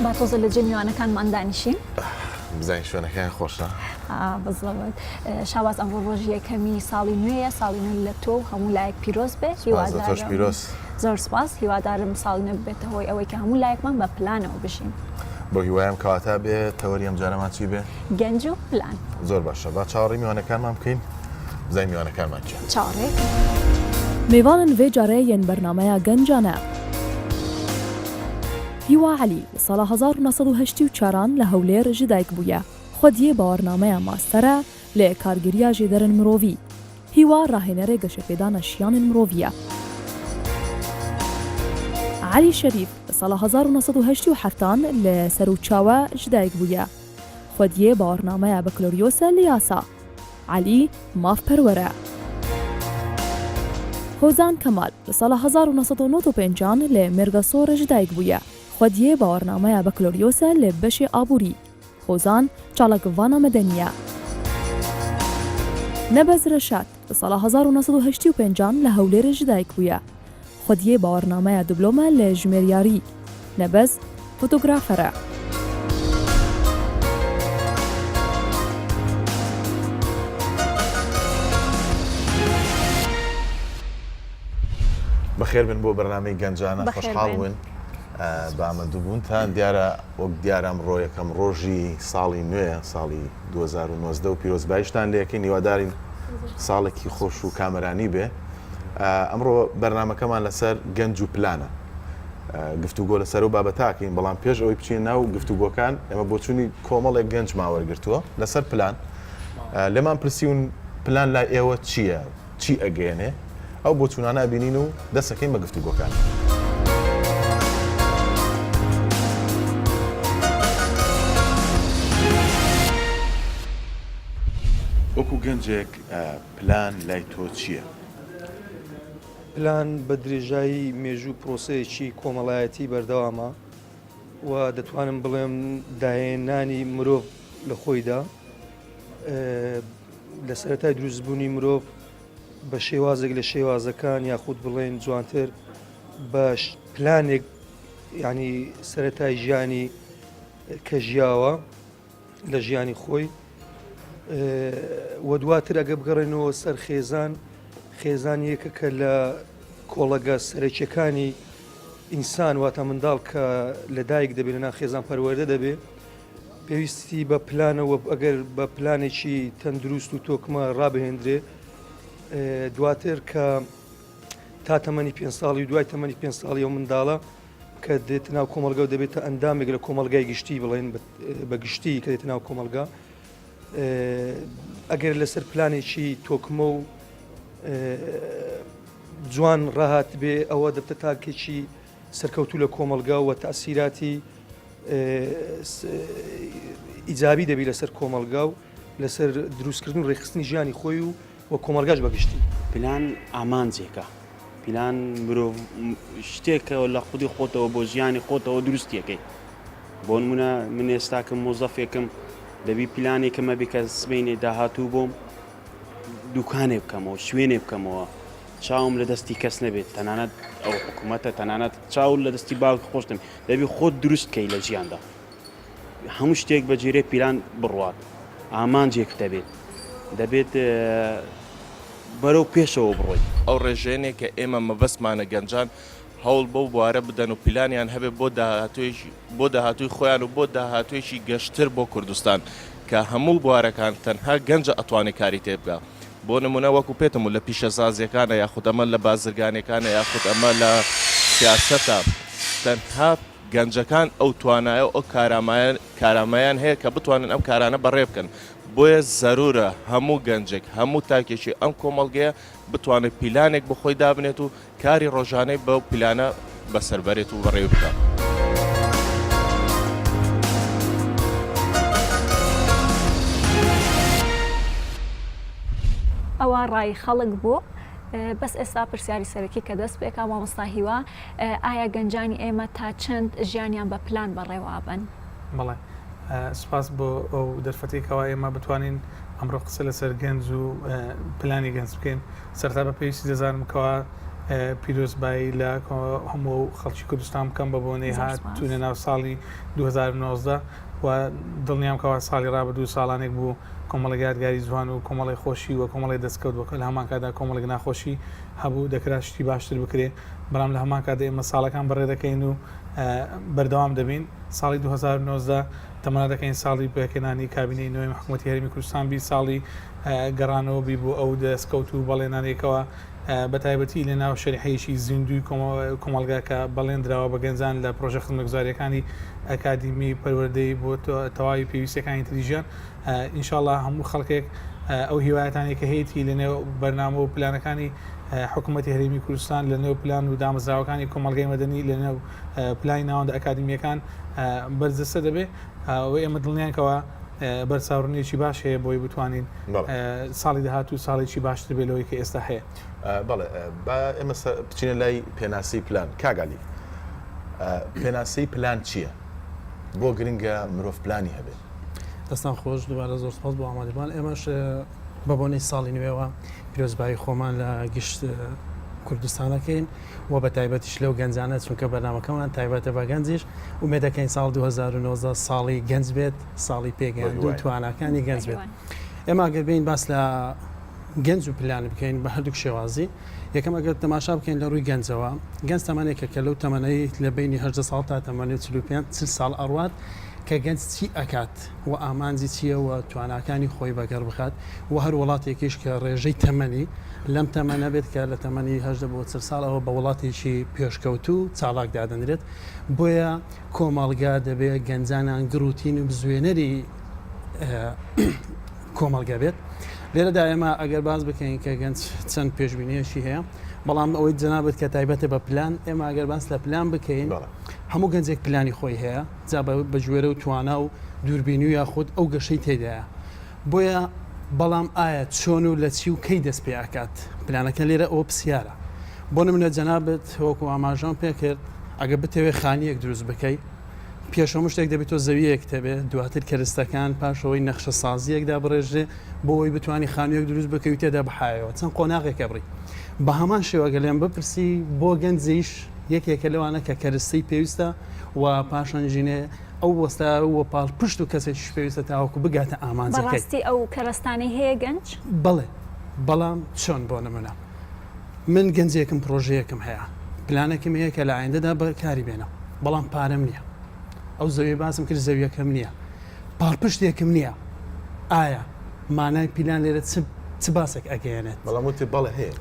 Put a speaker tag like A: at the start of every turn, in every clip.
A: با تۆزە لە جێ میوانەکانمان دانیشین
B: بزانین شوێنەکەیان خۆشە
A: بەزڵەوەت شاواز ئەمڕۆ ڕۆژی یەکەمی ساڵی نوێیە ساڵی نوێ لە تۆ هەموو لایەک پیرۆز بێ
B: پیرۆز
A: زۆر سپاس هیوادارم ساڵی نوێ ببێتەوەی ئەوەی کە هەموو لایەکمان بە پلانەوە بشین
B: بۆ هیوایم کەواتە بێ تەوەری ئەمجارەمان چی بێ
A: گەنج و پلان
B: زۆر باشە با چاوەڕێی میوانەکانمان بکەین بزانین میوانەکانمان چیە
A: چاوەڕێک
C: میوانن vê carê yên بەرنامەیە گەنجانە هیوا عەلی لە ساڵە 1984 لە هەولێر ji دایک بووە خودیە باوەڕنامەیە ماستەرە لە کارگرییا ژێدەرن مرۆڤی هیوا ڕاهێنەرێ گەشەپێدانە شیانن مرۆڤیە عەلی شەریف لە ساڵە 1970 لە سەرچاوە ji دایک بووە خودیە باوەڕنامەیە بەکلۆریۆسە لە یاسا عەلی مافپەروەرە هۆزان کەمال لە ساڵە 1995 لە مێرگەسۆرە ji دایک بووە خودیە باوەڕنامەیە بەکلۆریۆسە لە بەشێ ئابووری هۆزان چاڵەکڤانە مەدەنیە نەبەز ڕەشاد لە ساڵە 1985 لە هەولێرە ji دایک بووە خودیە باوەڕنامەیە دیبلۆمە لە ژمێریاری نەبەز فۆتۆگرافەرە
B: بەخێر بن بۆ بەرنامەی گەنجانە خۆشحاڵ بوون بە ئامادەبوونتان دیارە وەک دیارە ئەمڕۆ یەکەم ڕۆژی ساڵی نوێیە ساڵی 2019 و پیرۆزباییشتان لە یەکەین هیوادارین ساڵێکی خۆش و کامەرانی بێ ئەمڕۆ بەرنامەکەمان لەسەر گەنج و پلانە گفتوگۆ لەسەر و بابەتاکەین بەڵام پێش ئەوەی بچین ناو گفتوگۆکان ئێمە بۆ چوونی کۆمەڵێک گەنج ماوەرگرتووە لەسەر پلان لێمان پرسیون پلان لای ئێوە چییە چی ئەگەێنێ ئەو بۆ چوونانە بینین و دەستەکەین بە گفتوگۆکان وەکو گەنجێک پلان لای تۆ چییە؟
D: پلان بە درێژایی مێژوو پرۆسەیەکی کۆمەڵایەتی بەردەوامە و دەتوانم بڵێم داهێنانی مرۆڤ لە خۆیدا لە سەرەتای دروستبوونی مرۆڤ بە شێوازێک لە شێوازەکان یاخود بڵێن جوانتر بە پلانێک ینی سەرەتای ژیانی کە ژیاوە لە ژیانی خۆی وە دواتر ئەگە بگەڕێنەوە سەر خێزان یەکە کە لە کۆڵەگە سەرەکیەکانی ئینسان واتە منداڵ کە لە دایک دەبێت لەنا خێزان پەروەردە دەبێت پێویستی بە پلانەوە ئەگەر بە پلانێکی تەندروست و تۆکمە ڕابهێنرێ دواتر کە تا تەمەنی 5 ساڵی و دوای تەمەنی 5 ساڵی ئەو منداڵە کە دێتە ناو کۆمەلگا و دەبێتە ئەندامێک لە کۆمەلگای گشتی بڵێن بە گشتی کە دێتە ناو کۆمەلگا ئەگەر لەسەر پلانێکی تۆکمە و جوان ڕاهات بێ ئەوە دەبتە تاکێکی سەرکەوتوو لە کۆمەلگا و تەئسیراتی ئیجابی دەبی لەسەر کۆمەلگا و لەسەر دروستکردن و ڕێخستنی ژیانی خۆی و وە کۆمەلگاش بەگشتی
E: پلان ئامانجێکە پلان مرۆڤ شتێکەوە لە خودی خۆتەوە بۆ ژیانی خۆتەوە دروستیەکەی بۆ نمونە من ئێستاکەم مۆزەفێکم دەبی پلانێکمە بێ کە سبەینێ داهاتوو بۆم دوکانێ بکەمەوە شوێنێ بکەمەوە چاوم لە دەستی کەس نەبێت تەنانەت ئەو حکوومەتە تەنانەت چاو لە دەستی باوک خۆشتم دەبی خۆت دروستکەی لە ژیاندا هەموو شتێک بە جێرەی پیلان بڕوات ئامانجێک دەبێت بەرەو پێشەوە بڕۆیت
F: ئەو ڕێژێنێک کە ئێمە مەبەستمانە گەنجان هەوڵ بەو بوارە بدەن و پلانیان هەبێ بۆ داهاتووی خۆیان و بۆ داهاتوێکی گەشتر بۆ کوردستان کە هەموو بوارەکان تەنها گەنجە ئەتوانێت کاری تێ بکە بۆ نمونە وەکو پێتم و لە پیشەسازیەکانە یاخود ئەمە لە بازرگانەکانە یاخود ئەمە لە سیاسەتە تەنها گەنجەکان ئەو توانایە ئەو کارامایان هەیە کە بتوانن ئەم کارانە بەڕێ بکەن بۆیە زەرورە هەموو گەنجێک هەموو تاکێکی ئەم کۆمەڵگەیە بتوانێت پیلانێک بخۆی دابنێت و کاری ڕۆژانەی بەو پیلانە بەسەربەرێت و بەڕێ بکە.
A: ئەوە ڕای خەڵک بوو بەس ئێستا پرسیاری سەرەکی کە دەست پێکا مامۆستا هیوا ئایا گەنجانی ئێمە تا چەند ژیانیان بە پلان بەڕێوابن؟
G: بەڵێ سپاس بۆ ئەو دەرفەتێکەوە ئێمە بتوانین ئەمڕۆ قسە لەسەر گەنج و پلانی گەنج بکەین سەرتا بە پێویستی دەزانم کەوا پیرۆزبایی لە هەموو خەڵکی کوردستان بکەم بە بۆنەی هاتوونە ناو ساڵی 2019 و دڵنیام کەوا ساڵی ڕابردوو ساڵانێک بوو کۆمەڵی یادگاری جوان و کۆمەڵی خۆشی و کۆمەڵی دەستکەوت وەکە لە هەمان کادا کۆمەڵێک ناخۆشی هەبوو دەکرا شتی باشتر بکرێ بەڵام لە هەمان کادا ئێمە ساڵەکان بەڕێ دەکەین و بەردەوام دەبین. ساڵی 2019 تەمەنا دەکەین ساڵی پێکەنانی کابینەی نوێی حکوومەتی هەرێمی کوردستان بی ساڵی گەڕانەوە بی بوو ئەو دەستکەوت و بەڵێنانێکەوە بە تایبەتی لە ناو شەریحەیەکی زیندوی کۆمەلگا کە بەڵێنراوە بە گەنجان لە پرۆژە خزمەتگوزاریەکانی ئەکادیمی پەروەردەی بۆ تەواوی پێویستیەکانی تریژیان ئینشاءڵڵا هەموو خەڵکێک ئەو هیوایەتانی کە هەیەی لە نێو بەرنامە و پلانەکانی حکوومەتی هەرێمی کوردستان لە نێو پلان و دامەزراوەکانی کۆمەلگای مەدەنی لە نێو پلانی ناوەندە ئەکادیمیەکان بەرزەسە دەبێت و ئێمە دڵنیانکەوە بەرچاوڕنیێکی باش هەیە بۆی بتوانین ساڵی داهاتوو ساڵێکی باشتر بێلەوەی کە ئێستا هەیە.
B: بەڵێ ئێمە بچینە لای پێناسی پلان کاگالی پێناسی پلان چییە؟ بۆ گرنگە مرۆڤ پلانی هەبێت؟
H: دەستان خۆش دوبارە زۆر سپاس بۆ ئامادەبان. ئێمەش بە بۆنەی ساڵی نوێەوە پیرۆزبایی خۆمان لە گشت کوردستانەکەین و بە تایبەتیش لەو گەنجانە چونکە بەرنامەکەمان تایبەتە بە گەنجیش ومێ دەکەین ساڵ 2019 ساڵی گەنج بێت ساڵی پێگەیاندوو تواناکانی گەنج بێت. ئێمە ئەگەر بین باس لە گەنج و پلان بکەین بە هەردووک شێوازی یەکەم ئەگەر تەماشا بکەین لە ڕووی گەنجەوە گەنج تەمەنێکە کە لەو تەمەنەی لە بینی 18 ساڵ تا تەمەنی 45 ساڵ ئەڕوات کە گەنج چی ئەکات و ئامانجی چییە و تواناکانی خۆی بەگەڕ بخات و هەر وڵاتێکیش کە ڕێژەی تەمەنی لەم تەمەنە بێت کە لە تەمەنی 18 بۆ 40 ساڵەوە بە وڵاتێکی پێشکەوت و چالاک دادەنرێت بۆیە کۆمەڵگا دەبێت گەنجانان گروتین و بزوێنەری کۆمەڵگا بێت. لێرەدا ئێمە ئەگەر باز بکەین کە گەنج چەند پێشبینیەشی هەیە بەڵام ئەوەی جەنابەت کە تایبەتە بە پلان ئێمە ئەگەر باس لە پلان بکەین هەموو گەنجێک پلانی خۆی هەیە جا بە ژوێرە و توانا و دووربینی و یاخود ئەو گەشەی تێدایە بۆیە بەڵام ئایا چۆن و لە چی و کەی دەست پێ ئاکات پلانەکە لێرە ئەوە پرسیارە. بۆ نمونە جەنابەت وەکو ئاماژان پێکرد ئەگە بتەوێت خانیەک دروست بکەیت پێشەوە شتێک دەبێت تۆ زەویەک تەبێت دواتر کەرستەکان پاشەوەی نەخشە سازیەکدا بڕێژێ بۆ ئەوی بتوانانی خانوویەک دروست بکەوی تێدا بحایەوە چەند قۆناغێکە بڕی بە هەمان شێوەگە لێم بپرسی بۆ گەنجیش یەکێکە لەوانە کە کەرستی پێویستە و پاشانژینێ ئەو وەستا وە پاڵ پشت و کەسێکیش پێویستە تاوەکو بگاتە ئامانجەکەی.
A: بەڕاستی ئەو کەرستانی هەیە گەنج؟
H: بەڵێ بەڵام چۆن بۆ نمونە من گەنجێکم پرۆژەیەکم هەیە پلانێکم هەیە کە لە ئایندەدا بەکاری بێنە بەڵام پارەم نییە ئەو زەویە باسم کرد زەویەکەم نییە پاڵپشتێکم نییە ئایا مانای پیلان لێرە چ باسێک ئەگەیەنێت؟
B: بەڵام وتی بەڵێ هەیە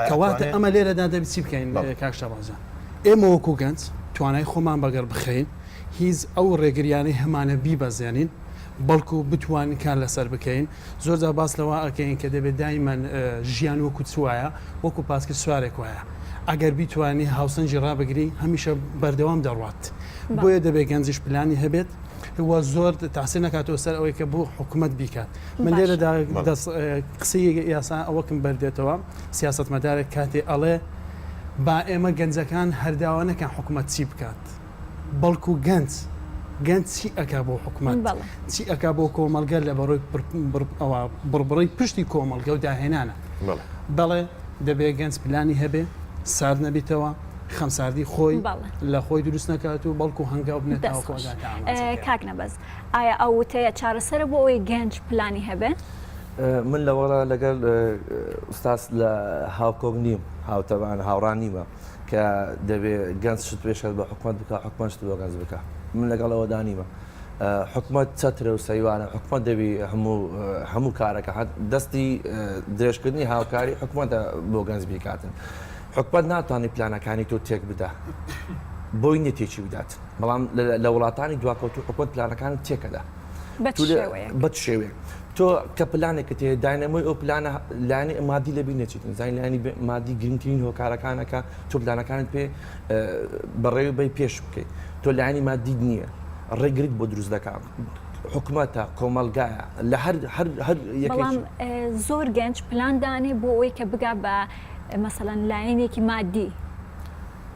H: کەواتە ئەمە لێرەدا دەبێت چی بکەین کاکشە بازان ئێمە وەکو گەنج توانای خۆمان بەگەر بخەین هیچ ئەو ڕێگریانەی هەمانە بیبەزێنین بەڵکو بتوانین کار لەسەر بکەین. زۆرجا باس لەوە ئەکەین کە دەبێت دایمەن ژیان وەکو چوایە وەکو پاسکرد سوارێک وایە ئەگەر بیتوانی هاوسەنجی ڕابگری هەمیشە بەردەوام دەڕوات بۆیە دەبێت گەنجیش پلانی هەبێت و زۆر تاسیر نکاتەوە سەر ئەوەی کە بۆ حکوومەت بیکات. من لێرەدا قسەی یاسا ئەوەکم بەردێتەوە سیاسەتمەدارێک کاتێ ئەڵێ با ئێمە گەنجەکان هەرداوانەکان حکوومەت چی بکات بەڵکو گەنج چی ئەکا بۆ حکوومەت چی ئەکا بۆ کۆمەلگە لە بەڕۆی بڕبڕی پشتی کۆمەلگە و داهێنانە بەڵێ دەبێت گەنج پلانی هەبێ سارد نەبیتەوە خەمساردی خۆی لە خۆی دروست نکات و بەڵکو هەنگاو بنێتەوە.
A: کاک نەبەز ئایا ئەو وتەیە چارەسەرە بۆ ئەوەی گەنج پلانی هەبێ؟
I: من لەوەڵا لەگەڵ ئوستاس لە هاوکۆک نیم هاوتەوان هاوڕان نیمە کە دەبێت گەنج شت پێشێت بە حکوومەت بکە حکوومەت شت بۆ گەنج بکە من لەگەڵ ئەوە دانیمە حکوومەت چەترە و سەیوانە حکوومەت دەبی هەموو کارەکە دەستی درێژکردنی هاوکاری حکوومەتە بۆ گەنج بیکاتن حکوومەت ناتوانێت پلانەکانی تۆ تێک بدە بۆی نێتێکی بدات بەڵام لە وڵاتانی دواکەوتوو حکوومەت پلانەکان تێکەدا بەت شێوەیە تۆ کە پلانێکە تێ داینەمەی ئەو پلانە لایەنی مادی لەبی نەچیتن زین لایەنی مادی گرنگترین هۆکارەکانەکە تۆ پلانەکانت پێ بەڕێوە بەی پێش بکەیت تۆ لایەنی مادی نییە ڕێگرت بۆ دروست دەکات حکوومەتە کۆمەلگایە لە هەر
A: بەڵام زۆر گەنج پلاندانێ بۆ ئەوەی کە بگا بە مەسەڵەن لایەنێکی مادی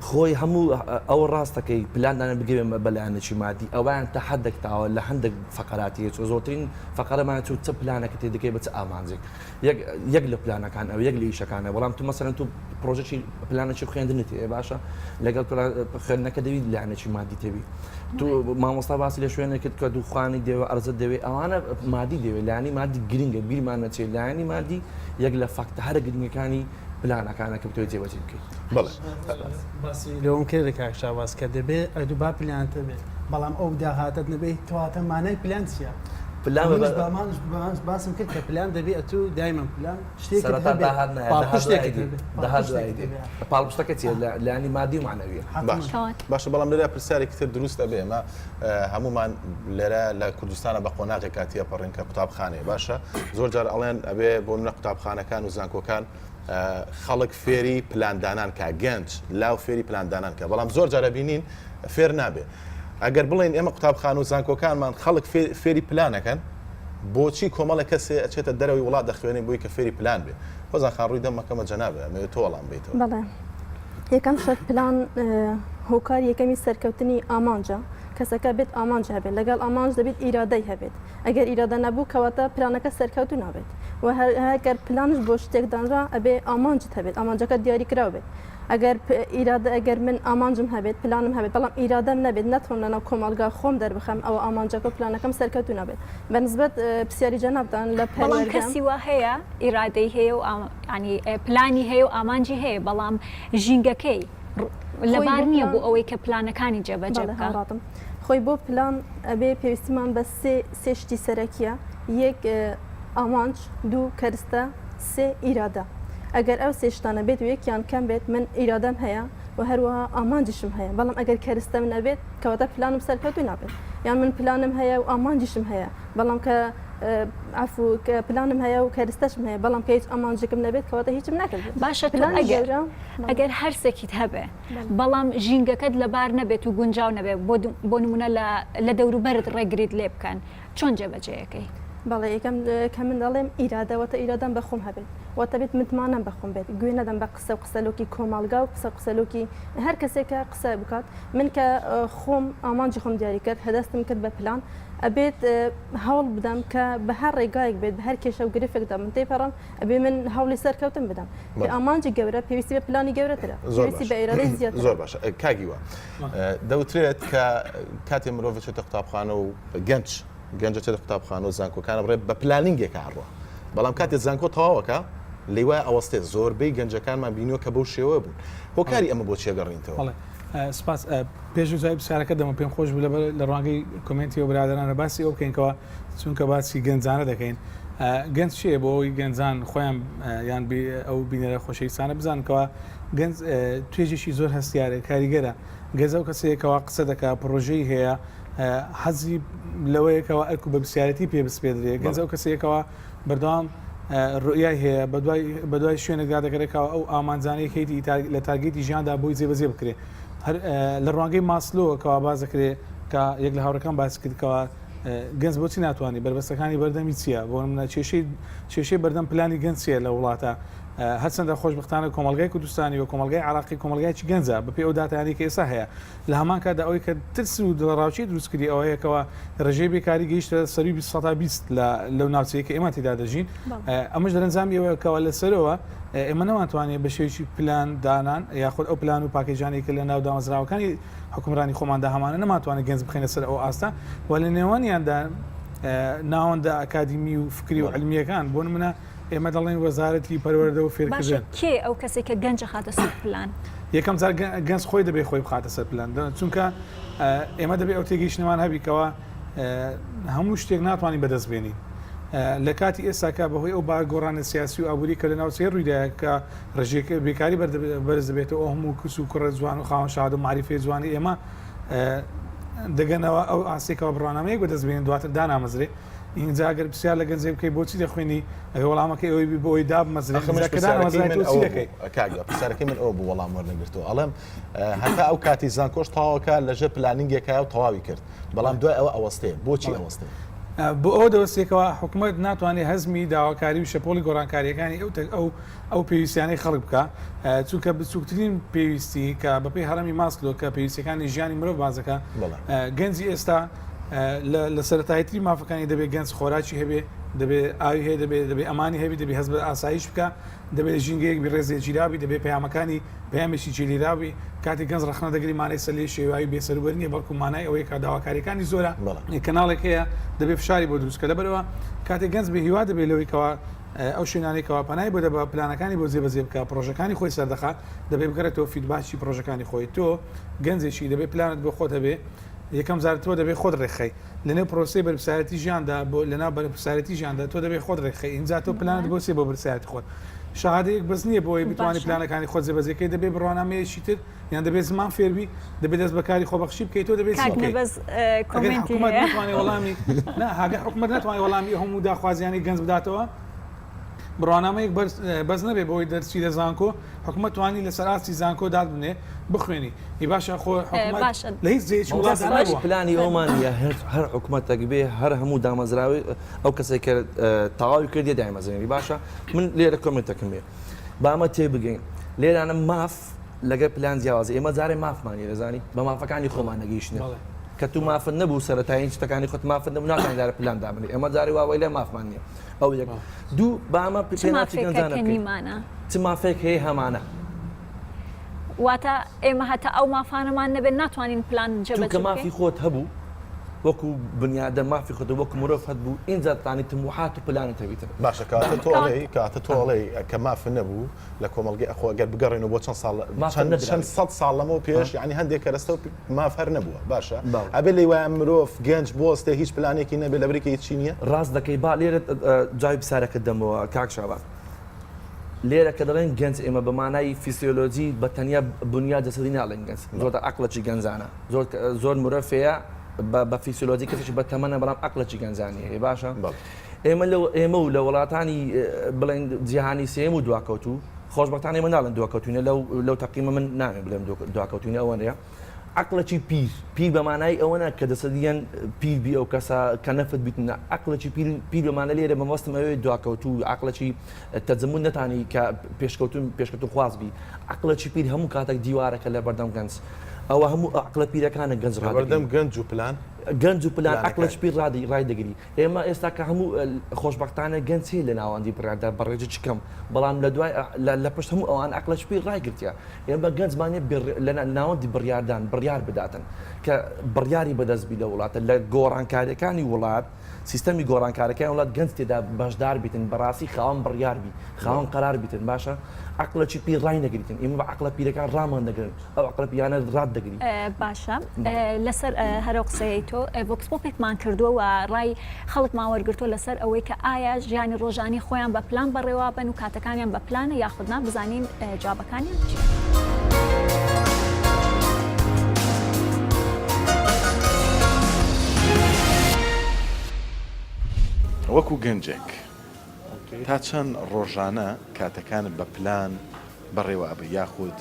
I: خۆی هەموو ئەو ڕاستەکەی پلاندانە بگەێن بەلایەنێکی مادی ئەویان تا حدێک تاوە لە هەندێک فقراتی زۆرترین فقرەمان چ پلانەکە تێ دەکەی بە چ ئامانجێک یەک لە پلانەکان ئەو یەک لە ئیشەکانە بەڵام تو مەسەرەن تو پرۆژێکی پلانێکی خوێندنت باشە لەگەڵ خوێندنەکە دەوی لایەنێکی مادی تێبی تو مامۆستا باسی لە شوێنێکت کە دووخوانی دەوێت ئەرزت دەوێت ئەوانە مادی دەوێت لایانی مادی گرنگە بیرمان نەچێت لایانی مادی یەک لە فەکتە هەرە گرنگەکانی پلانەکانەکە بتوێت جێبەجێ بکەیت
B: بڵێ
H: باسی لەوم کرد کاکشا باس کە دەبێت ئەدو با پلانتە بێت بەڵام ئەو داهاتت نەبێت کەواتە مانای پلان چیە؟ پلان باسم کرد کە پلان دەبێت ئەتو دایمەن پلان
I: پاڵپشتەکە چیە لایانی مادی و معنەویە
B: باشە بەڵام لەلا پرسیارێکی تر دروستە بێ ئەمە هەمومان لێرە لە کوردستانە بە قۆناغی کاتیە پەڕێنکە قوتابخانەیە باشە زۆر جار ئەڵێن ئەبێ بۆ منە قوتابخانەکان و زانکۆکان خەڵک فێری پلاندانان کە گەنج لاو فێری پلاندانان کە بەڵام زۆر جارە بینین فێر نابێ ئەگەر بڵێن ئێمە قوتابخانە و زانکۆکانمان خەڵک فێری پلانەکەن بۆچی کۆمەڵە کەسێ ئەچێتە دەرەوەی وڵات دەخوێنێ بۆی کە فێری پلان بێ خۆزان خاڕووی دەمەکەمە جەنابێ ئەمەوێت تۆ وەڵام بیتەوە
J: بەڵێ یەکەم شەرت پلان هۆکاری یەکەمی سەرکەوتنی ئامانجە کەسەکە بێت ئامانج هەبێت لەگەڵ ئامانج دەبێت ئیرادەی هەبێت ئەگەر ئیرادە نەبوو کەواتە پلانەکە سەرکەوتو نابێت و هەگەر پلانش بۆ شتێک دانرا ئەبێ ئامانجت هەبێت ئامانجەکە دیاری کراو بێت ئەگەر ئیرادە ئەگەر من ئامانجم هەبێت پلانم هەبێت بەڵام ئیرادەم نەبێت نەتوانم لەناو کۆمەلگا خۆم دەربخەم ئەوە ئامانجەکە پلانەکەم سەرکەوتو نابێت بەنسبەت پرسیاری جەنابتان لە
A: بەڵام کەسی وا هەیە ئیرادەی هەیە و ینی پلانی هەیە و ئامانجی هەیە بەڵام ژینگەکەی لەبار نییە بۆ ئەوەی کە پلانەکانی جێبەجێ بکات
J: خۆی بۆ پلان ئەبێ پێویستیمان بە سێ شتی سەرەکیە یەک ئامانج دوو کەرستە سێ ئیرادە ئەگەر ئەو سێشتانە بێت و یەکیان کەم بێت من ئیرادەم هەیە و هەروەها ئامانجیشم هەیە بەڵام ئەگەر کەرستە من نەبێت کەواتە پلانم سەرکەوتو نابێت یان من پلانم هەیە و ئامانجیشم هەیە بەڵام کە عفو پلانم هەیە و کەرستەشم هەیە بەڵام کە هیچ ئامانجێکم نەبێت کەواتە هیچم نەکرد
A: باشە ئەگەر هەرسێکیت هەبێ بەڵام ژینگەکەت لەبار نەبێت و گونجاو نەبێت بۆ نمونە لە دەوروبەرت ڕێگریت لێ بکەن چۆن جێبەجێیەکەی
J: بەڵێ یەکەم کە من دەڵێم ئیرادەوەتە ئیرادەم بەخۆم هەبێت واتە بێت متمانم بەخۆم بێت گوێ نەدەم بە قسە و قسەلۆکی کۆمەڵگا و قسەلۆکی هەر کەسێکە قسە بکات من کە خۆم ئامانجی خۆم دیاری کرد هەدەستم کرد بە پلان ئەبێت هەوڵ بدەم کە بە هەر ڕێگایەک بێت بە هەر کێشە و گرفێکدا من تێپەڕم ئەبێ من هەوڵی سەرکەوتم بدەم ئامانجی گەورە پێویستی بە پلانی گەورەترە پێویستی بە ئێرادەی زیاتر
B: زۆر باشە کاگیوە دەوترێت کە کاتێ مرۆڤ چێتە قوتابخانە و گەنجە چێتە قوتابخانە و زانکۆکانە بڕێ بە پلانینگێک هەڕوە بەڵام کاتێک زانکۆ تەواوەکە لێوای ئەوەستێ زۆربەی گەنجەکانمان بینیوە کە بەو شێوە بوون هۆکاری ئەمە بۆ چێگەڕینتەوە
G: سپاس پێش وزای پرسیارەکە دەمە پێم خۆش بوو لە ڕوانگەی کۆمنتی و برادرانە باسی ئەو بکەینکەوە چونکە باسی گەنجانە دەکەین گەنج چیە بۆ ئەوی گەنجان خۆیان یان ئەو بینەرە خۆشەویستانە بزانکەوە گەنج توێژێکی زۆر هەستیارە کاریگەرە گەنج ئەو کەسەیەکەوە قسە دەکات پرۆژەی هەیە حەزی لەوەیەکەوە ئەرک و بە پرسیارەتی پێ بسپێدرێ گەنج ئەو کەسەیەکەوە بەردەوام ڕوئای هەیە بە دوای شوێنێکدا دەکرێتەوە ئەو ئامانجانەی کەیتی لە تارگێتی ژیاندا بۆی جێبەجێ بکرێ لە ڕوانگەی ماسلۆکەوە باز دەکرێت کە یەک لە هاوڕەکان باس کردکەوە گەنج بۆچی ناتوانانی بربەستەکانی بەردەمی چییە بۆ منە کێشەی بەردەم پلانی گەنج چیە لە وڵاتە هەرچەندە خۆشبختانە کۆمەلگای کوردستانی و کۆمەلگای عراقی کۆمەلگایکی گەنجە بەپێ ئەو داتانی کە ئێستا هەیە لە هەمان کاتدا ئەوەی کە ترس و دڵڕاوچی دروستکردی ئەوەیەکەوە ڕێژەی بێکاری گەیشتە سەری 20 لەو ناوچەیە کە ئێمە تێدا دەژین ئەمەش دەرەنجامی ئەوەیەکەوە لەسەرەوە ئێمە نەوانتوانێت بە شێوکی پلان دانان یاخود ئەو پلان و پاکێجانێک کە لە ناو دامەزراوەکانی حکومڕانی خۆماندا هەمانە نەماتوانێت گەنج بخێنە سەر ئەو ئاستا و لە نێوانیاندا ناوەندە ئەکادمی و فکری و علمیەکان بۆ نمونە ئێمە دەڵێن وەزارەتی پەروەردە و فێرکردن
A: کێ ئەو کەسێک کە گەنجە خاتە سەر پلان
G: یەکەم جار گەنج خۆی دەبێت خۆی بخاتە سەر پلان چونکە ئێمە دەبێت ئەو تێگەیشتنەوان هەبیکەوە هەموو شتێک ناتوانین بەدەستبێنی لە کاتی ئێستاکە بەهۆی ئەو باگۆڕانە سیاسی و ئابووری کە لە ناوچەی ڕوویدایە کە ڕێژێک بێکاری بەرز دەبێتەوە ئەو هەموو کس و کوڕە جوان و خاوەن شاد و معریفەی جوانی ئێمە دەگەنەوە ئەو ئاسێکەوە بڕانامەیەک بەدەستبێنین دواتر دانامەزرێ اینجا ئەگەر پرسیار لە گەنجێ بکەی بۆچی دەخوێنی ئەگە وەڵامەکەی ئەوەی بۆی دابمەزرێ
B: پرسیارەکەی من ئەوە بوو وەڵام وەرنەگرتەوە ئەڵێم هەتا ئەو کاتی زانکۆش تەواوەکە لەژە پلانینگێکە و تەواوی کرد بەڵام دوای ئەوە ئەوەستەیە بۆچی ئەوەستەیە
G: بۆ ئەو دەوەستێکەوە حکوومەت ناتوانێت هەزمی داواکاری و شەپۆلی گۆڕانکاریەکانی ئەو پێویستیانەی خەڵک بکە چونکە بچووکترین پێویستی کە بەپێی هەرمی ماسکلۆ کە پێویستەکانی ژیانی مرۆڤ بازەکە گەنجی ئێستا لە سەرەتاییتری مافەکانی دەبێت گەنج خۆراکی هەبێ دەبێت ئاوی هەیە دەبێت ئەمانی هەبی دەبێت هەز بە ئاسایش بکە دەبێت ژینگەیەک ڕێزێ جیرابی دەبێت پەیامەکانی پەیامێکی جێلیراوی کاتی گەنج ڕخنە دەگری مانای سەلێ شێوایی بێسەروبەر نیە بەڵکو مانای ئەوەیە کە داواکاریەکانی زۆرە کەناڵێک هەیە دەبێت فشاری بۆ دروستکە لەبەرەوە کاتێک گەنج بە هیوا دەبێت لەوەیکەوە ئەو شوێنانێکەوە پەنای بۆ دەبە پلانەکانی بۆ جێبەجێ بکە پرۆژەکانی خۆی سەردەخات دەبێت بگەرێتەوە فیدباکی پرۆژەکانی خۆی تۆ گەنجێکی دەبێت پلانت بۆ خۆت هەبێ یەکەم زار تۆ دەبێت خۆت ڕێخەی لەنێو پرۆسی بەرپرسایەتی ژیاندا بۆ لەناو بەرپرسایەتی ژیاندا تۆ دەبێت خۆت ڕێخەی اینجا تۆ پلانت بۆ سێ بۆ بەرپرسایەتی خۆت شەهادەیەک بەس نییە بۆی بتوانانی پلانەکانی خۆت جێبەجێکەی دەبێت بڕوانامەیەکی تر یان دەبێت زمان فێربی دەبێت دەست بەکاری خۆبەخشی بکەیت تۆ دەبێت حکوومەت ناتوانێت وەڵامی هاگە حکوومەت ناتوانێت وەڵامی هەموو داخوازیانی گەنج بداتەوە بڕوانامەیەک بەس نەبێ بۆی دەرچی لە زانکۆ حکوومەت توانی لەسەر ئاستی زانکۆ داد بنێ بخوێنی هی باشە خۆ لە هیچ جێکی وڵات
I: پلانی ئەومانە هەر حکوومەتێک بێ هەر هەموو دامەزراوی ئەو کەسێک کە تەواوی کردی دامەزرێنی باشە من لێرە کۆمنتەکەم بێ بامە تێبگەین لێرانە ماف لەگە پلان جیاوازی ئێمە جارێ مافمانی دەزانی بە مافەکانی خۆمان نەگەیشتنە کە تو مافن نەبوو سەرەتایین شتەکانی خۆت مافن نەبوو ناتوانانی دارە پلان دابنی ئەمە جارێ واوای لێ مافمان نیە ئەو یەک دوو بامە پێناچی گەنجانە چ مافێک هەیە هەمانە
A: واتە ئێمە هەتا ئەو مافانەمان نەبێت ناتوانین پلان جێبەجێ
I: کە مافی خۆت هەبوو وەکو بنیادە مافی خۆت وەکو مرۆڤ هەبوو اینجا تانی تموحات و پلانت هەبیتر
B: باشە کاتە تۆڵی کە مافە نەبوو لە کۆمەڵگەی ئەخۆ ئەگەر بگەڕێنەوە بۆ چەند سەد ساڵ لەمەوە پێش یعنی هەندێک کەرەستە ماف هەر نەبووە باشە ئەبێ لێ وایە مرۆڤ گەنج بۆستێ هیچ پلانێکی نەبێت لە بریکە هیچی نییە
I: ڕاست دەکەی با لێرە جای پسارەکە دەمەوە کاک شابان لێرە کە دەڵێن گەنج ئێمە بەمانای فیسیۆلۆجی بە تەنیا بنیاد جەسەدی ناڵێن گەنج زۆرتە عەقڵەکی گەنجانە زۆر مرۆڤەیە بە فیسیۆلۆجی کەسێکی بە تەمەنە بەڵام عەقڵەکی گەنجانیە هەیە باشە ئێمە و لە وڵاتانی بڵێن جیهانی سێم و دواکەوتوو خۆشبەختانە ئێمە ناڵێن دواکەوتوینە لەو تەقیمە من نامێ بڵێم دواکەوتوینە ئەوەنەیە عەقڵەکی پیر بەمانای ئەوەنە کە دەسەدیان پیر بی ئەو کەسە کە نەفت بیتنە عەقڵەکی پیر بەمانە لێرە مەوەستم ئەوەیە دواکەوتوو عەقڵەکی تەجەمود نەتانی کە پێشکەوتن خوازبی عەقڵەکی پیر هەموو کاتێک دیوارەکە لە بەردەم گەنج ئەوە هەموو عەقڵە پیرەکانە گەنج
B: بەردەم گەنج و پلان
I: گەنج و پلان عەقڵەش پیر ڕای دەگری ئێمە ئێستا کە هەموو خۆشبەختانە گەنج هەیە لە ناوەندی بڕیاردا بەڕێجە چکەم بەڵام لە دوای لە پشت هەموو ئەوان عەقڵەش پیر ڕایگرتیا ئێمە گەنجمانێ لە ناوەندی بڕیار بداتن کە بڕیاری بەدەستبی لە وڵاتە لە گۆڕانکاریەکانی وڵات سیستەمی گۆڕانکارەکان وڵات گەنج تێدا بەشدار بیتن بەڕاستی خاوەن بڕیاربی خاوەن قەرار بیتن باشە عەقڵەکی پیر ڕای نەگریتن ئێمە بە عەقڵە پیرەکان ڕامان دەگرن ئەو عەقڵە پیرانە ڕات دەگری
A: باشە لەسەر هەرو قسەی تۆ ڤۆکس پۆپێکمان کردووە و ڕای خەڵک ماوەرگرتۆ لەسەر ئەوەی کە ئایا ژیانی ڕۆژانی خۆیان بە پلان بەڕێوا بن و کاتەکانیان بە پلانە یاخودنا بزانین جوابەکانیان چی
B: وەکو گەنجێک تا چەند ڕۆژانە کاتەکانت بە پلان بەڕێوە بە یاخود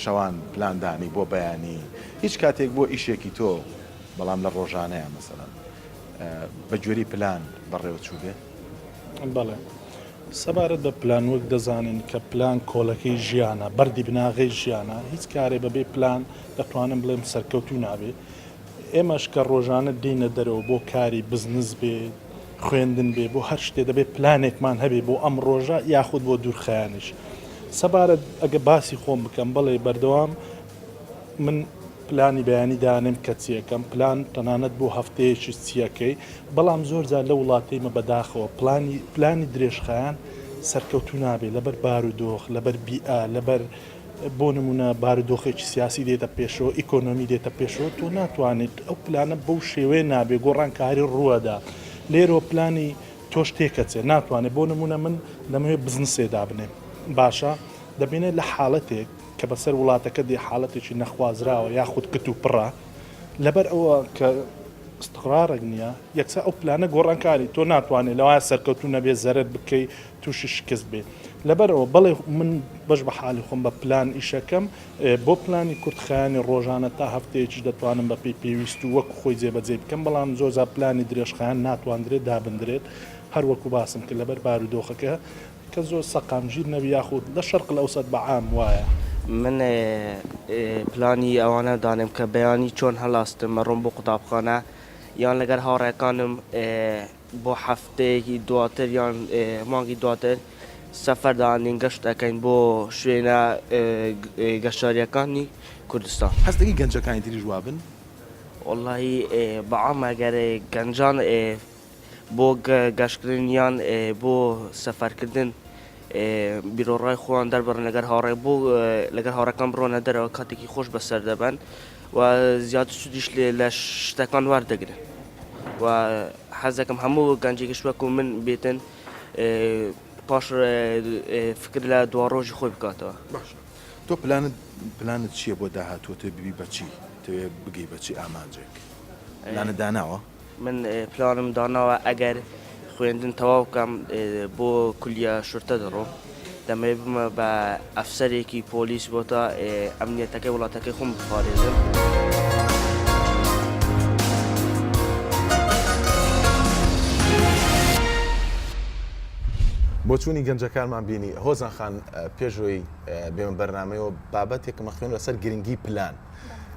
B: شەوان پلاندانی بۆ بەیانی هیچ کاتێک بۆ ئیشێکی تۆ بەڵام لە ڕۆژانەیە مەسەڵەن بە گوێری پلان بەڕێوە چوو بێ
K: بەڵێ سەبارەت بە پلان وەک دەزانین کە پلان کۆڵەکەی ژیانە بەردی بناغی ژیانە هیچ کارێ بەبێ پلان دەتوانم بڵێم سەرکەوتوو نابێ ئێمەش کە ڕۆژانە دێنە دەرەوە بۆ کاری بزنس بێ خوێندن بێ بۆ هەر شتێ دەبێت پلانێکمان هەبێ بۆ ئەم ڕۆژە یاخود بۆ دوورخەیانش سەبارەت ئەگە باسی خۆم بکەم بڵێ بەردەوام من پلانی بەیانی دانم کە چیەکەم پلان تەنانەت بۆ هەفتەیەکی چیەکەی بەڵام زۆرجار لە وڵاتەیمە بەداخەوە پلانی درێژخایان سەرکەوتوو نابێت لەبەر بارودۆخ لەبەر بیئا لەبەر بۆ نمونە بارودۆخێکی سیاسی دێتە پێشەوە ئیکۆنۆمی دێتە پێشەوە تۆ ناتوانێت ئەو پلانە بەو شێوەیە نابێ گۆڕانکاری ڕووەدا لێرۆ پلانی تۆ شتێکە چێ ناتوانێت بۆ نمونە من لەمەوێ بزنسێدا بنێم باشە دەبێنێت لە حاڵەتێک کە بەسەر وڵاتەکە دێ حاڵەتێکی نەخوازراوە یاخود کت و پڕە لەبەر ئەوە کە استقرارێک نییە یەکسا ئەو پلانە گۆڕانکاری تۆ ناتوانێت لەوایە سەرکەوتوو نەبێ زەرت بکەی تووشی شکست بێت لەبەرەوە بەڵێ من بەش بە حالی خۆم بە پلان ئیشەکەم بۆ پلانی کورتخایانی ڕۆژانە تا هەفتەیەکیش دەتوانم بە پێی پێویست و وەک خۆی جێبەجێ بکەم بەڵام زۆرجار پلانی درێژخایان ناتواندرێت دابدرێت هەروەکو باسم کرد لەبەر بارودۆخەکە کە زۆر سەقامژیر نەبی یاخود لە شەرق لەوسەد بە عام وایە
L: من پلانی ئەوانە دانم کە بەیانی چۆن هەڵاستم مەڕۆم بۆ قوتابخانە یان لەگەر هاوڕێکانم بۆ هەفتەیەکی دواتر یان مانگی دواتر سەفەر دانین گەشت دەکەین بۆ شوێنە گەشتاریەکانی کوردستان.
B: هەستێکی گەنجەکانی تریژ وابن؟
L: وەڵی بەعام ئەگەر گەنجان بۆ گەشتکردن یان بۆ سەفەرکردن بیرۆڕای خۆیان دەربڕن لەگەر هاوڕێ بۆ لەگەر هاوڕەکان بڕۆنە دەرەوە کاتێکی خۆش بەسەر دەبن و زیاتر سودیش لە شتەکان وەردەگرن و حەزەکەم هەموو گەنجێکیش وەکو من بێتن پاش فکر لە دوا ڕۆژی خۆی بکاتەوە.
B: باش تۆ پلانت چییە بۆ داهاتوە تۆ ببی بەچی توێ بگەی بەچی ئامانجێک پلانت داناوە؟
L: من پلانم داناوە ئەگەر خوێندن تەواو بکەم بۆ کولیە شورتە دەڕۆم دەمەوێت بمە بە ئەفسەرێکی پۆلیس بۆ تا ئەمنیەتەکەی وڵاتەکەی خۆم بپارێزم.
B: بۆ چوونی گەنجەکانمان بینی هۆزان خان پێشەوەی بێمە بەرنامەیەوە بابەتێکمە خوێن لەسەر گرنگی پلان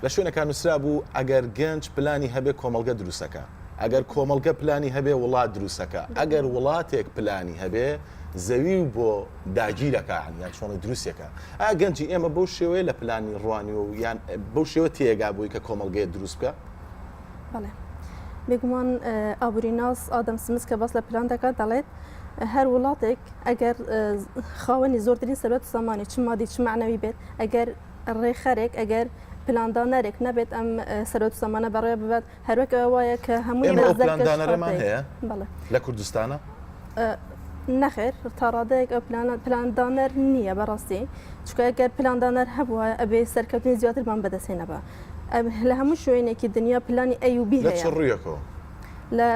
B: لە شوێنەکان نووسرا بوو ئەگەر گەنج پلانی هەبێ کۆمەڵگە دروستەکە ئەگەر کۆمەڵگە پلانی هەبێ وڵات دروستەکە ئەگەر وڵاتێک پلانی هەبێ زەوی بۆ داگیرەکە یان چۆن دروستەکە ئا گەنجی ئێمە بەو شێوەیە لە پلانی ڕوانی و یان بەو شێوە تێگا بووی کە کۆمەڵگەیە دروست بکە؟
J: بەڵێ بێگومان ئابووریناس ئادەم سمس کە باس لە پلان دەکات دەڵێت هەر وڵاتێک ئەگەر خاوەنی زۆرترین سەرەت سامانی چ مادی چ معنەوی بێت ئەگەر ڕێخەرێک ئەگەر پلاندانەرێک نەبێت ئەم سەرەت سامانە بەڕێ ببێت هەروەک وایە کە هەمووی
B: پلاندانەرەمان هەیە لە کوردستانە؟
J: نەخێر تا ڕادەیەک ئەو پلاندانەر نییە بەڕاستی چکە ئەگەر پلاندانەر هەبووە ئەبێ سەرکەوتنی زیاترمان بەدەستێنەبە لە هەموو شوێنێکی دنیا پلانی ئەیوبی هەیە
B: ڕوویەکەوە
J: لە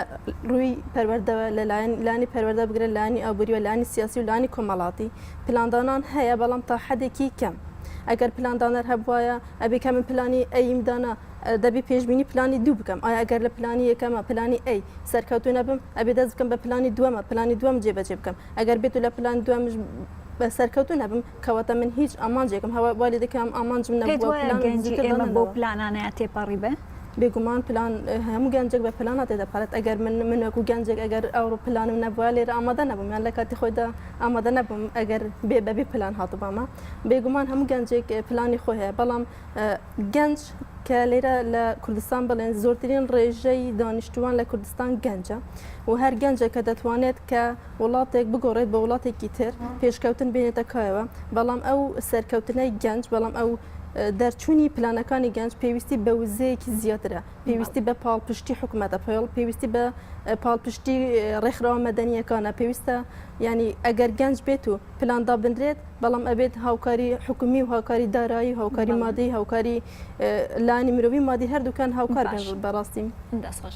J: ڕووی پەروەردەوە لەلایەنی پەروەردە بگرن لایانی ئابووری و لایانی سیاسی و لایانی کۆمەڵاتی پلاندانان هەیە بەڵام تا حدێکی کەم ئەگەر پلاندانەر هەبوایە ئەبێ کە من پلانی ئەیمدانە دەبی پێشبینی پلانی دوو بکەم ئایا ئەگەر لە پلانی یەکەمە پلانی ئەی سەرکەوتو نەبم ئەبێ دەست بکەم بە پلانی دووەمە پلانی دووەم جێبەجێ بکەم ئەگەر بێت و لە پلانی دووەمش بە سەرکەوتو نەبم کەواتە من هیچ ئامانجێکم هەوا والی دەکەم ئامانجم
A: نەبووە بۆ پلانانەیە تێپەڕی بێ
J: بێگومان پلان هەموو گەنجێک بە پلانە تێدەپارێت ئەگەر من وەکو گەنجێک ئەگەر ئەوڕۆ پلانم نەبووە لێرە ئامادە نەبووم یان لە کاتی خۆیدا ئامادە نەبووم ئەگەر بەبێ پلان هاتوبامە بێگومان هەموو گەنجێک پلانی خۆی هەیە بەڵام گەنج کە لێرە لە کوردستان بڵێن زۆرترین ڕێژەی دانیشتوان لە کوردستان گەنجە و هەر گەنجێک کە دەتوانێت کە وڵاتێک بگۆڕێت بە وڵاتێکی تر پێشکەوتن بێنێتە کایەوە بەڵام ئەو سەرکەوتنەی گەنج بەڵام ئەو دەرچوونی پلانەکانی گەنج پێویستی بە وزەیەکی زیاترە پێویستی بە پاڵپشتی حکوومەتە پێویستی بە پاڵپشتی ڕێکخراوە مەدەنیەکانە پێویستە ینی ئەگەر گەنج بێت و پلاندا بنرێت بەڵام ئەبێت هاوکاری حکومی و هاوکاری دارایی هاوکاری مادی هاوکاری لانی مرۆڤی مادی هەردووکان هاوکار بەڕاستی
A: دەستخۆش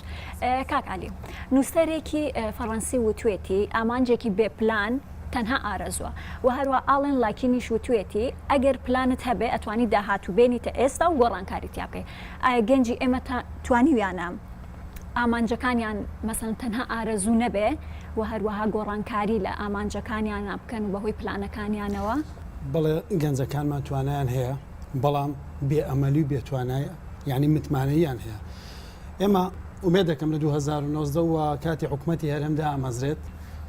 A: کاکعلی نووسەرێکی فەڕەنسی وتوێتی ئامانجێکی بێ پلان تەنها ئارەزووە و هەروە ئاڵێن لاکینیش وتوێتی ئەگەر پلانت هەبێ ئەتوانی داهاتوو بێنیتە ئێستا و گۆڕانکاری تیا بکەی ئایا گەنجی ئێمە توانیویانە ئامانجەکانیان مەسەن تەنها ئارەزوو نەبێ و هەروەها گۆڕانکاری لە ئامانجەکانیان بکەن و بەهۆی پلانەکانیانەوە
H: بەڵێ گەنجەکانمان توانایان هەیە بەڵام بێئەمەلی و بێتوانایە یعنی متمانەیان هەیە ئێمە ئومێد دەکەم لە 2019 و کاتی حکوومەتی هەرێمدا ئامەزرێت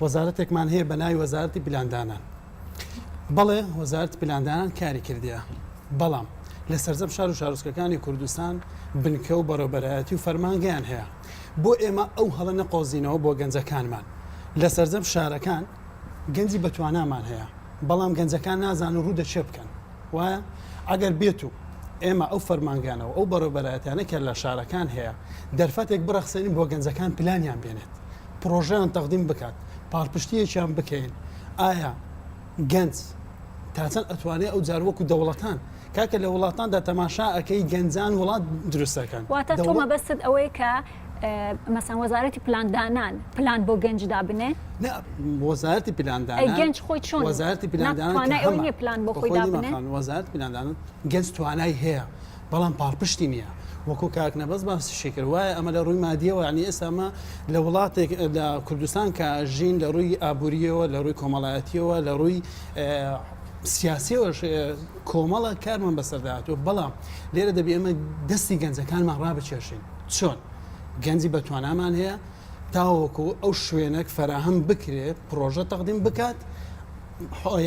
H: وەزارەتێکمان هەیە بە ناوی وەزارەتی پلاندانان بەڵێ وەزارەتی پلاندانان کاری کردیە بەڵام لە سەرجەم شار و شارۆچکەکانی کوردستان بنکە و بەڕێوەبەرایەتی و فەرمانگەیان هەیە بۆ ئێمە ئەو هەڵە نەقۆزینەوە بۆ گەنجەکانمان لە سەرجەم شارەکان گەنجی بەتوانامان هەیە بەڵام گەنجەکان نازان و ڕوودە چێ بکەن وایە ئەگەر بێت و ئێمە ئەو فەرمانگانەوە ئەو بەڕێوەبەرایەتیانە کە لە شارەکان هەیە دەرفەتێک بڕەخسێنین بۆ گەنجەکان پلانیان بێنێت پرۆژەیان تەقدیم بکات پاڵپشتیەکیان بکەین ئایا گەنج تا چەند ئەتوانێت ئەو جاروەکو دەوڵەتان کاکە لە وڵاتاندا تەماشا ئەەکەی گەنجان وڵات دروستەکەن
A: واتە تۆ مەبەستت ئەوەی کە مەسەن وەزارەتی پلاندانان پلان بۆ گەنج دابنێ
H: وەزارەتی پلاندانان
A: گەنج خۆی چۆن
H: وەزارەتی پلاندانان
A: توانای ئەو نییە پلان بۆ خۆی دابنێ
H: وەزارەتی پلاندانان گەنج توانای هەیە بەڵام پاڵپشتی نییە وەکو کاکنە بەس باسیشی کرد وایە ئەمە لە ڕووی مادیەوە ینی ئێستا ئەمە لە وڵاتێک لە کوردستان کە ژین لە ڕووی ئابوووریەوە لە ڕووی کۆمەڵایەتیەوە لە ڕووی سیاسیەوەش کۆمەڵە کارمان بەسەرداهاتوە بەڵام لێرە دەبێ ئەمە دەستی گەنجەکانمان ڕابچێشین چۆن گەنجی بە توانامان هەیە تاوەکو ئەو شوێنێک فەراهەم بکرێت پرۆژە تەقدیم بکات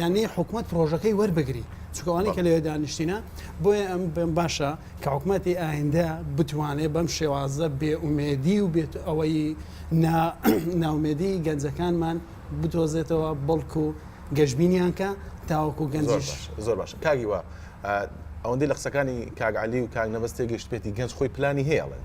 H: ینی حکوومەت پرۆژەکەی وەربگری چکەوانی کە لەوێ دانیشتینە بۆیە ئەم باشە کە حکوومەتی ئایندە بتوانێت بەم شێوازە بێئومێدی و بێت ئەوەی ناومێدی گەنجەکانمان بتۆزێتەوە بەڵکو گەشتبینیان کە تاوەکو گەنجش
B: زۆر باشە کاگی وە ئەوەندەی لە قسەکانی کاگعلی و کاک نەبەست تێگەشت پێێتی گەنج خۆی پلانی هەیەڵێن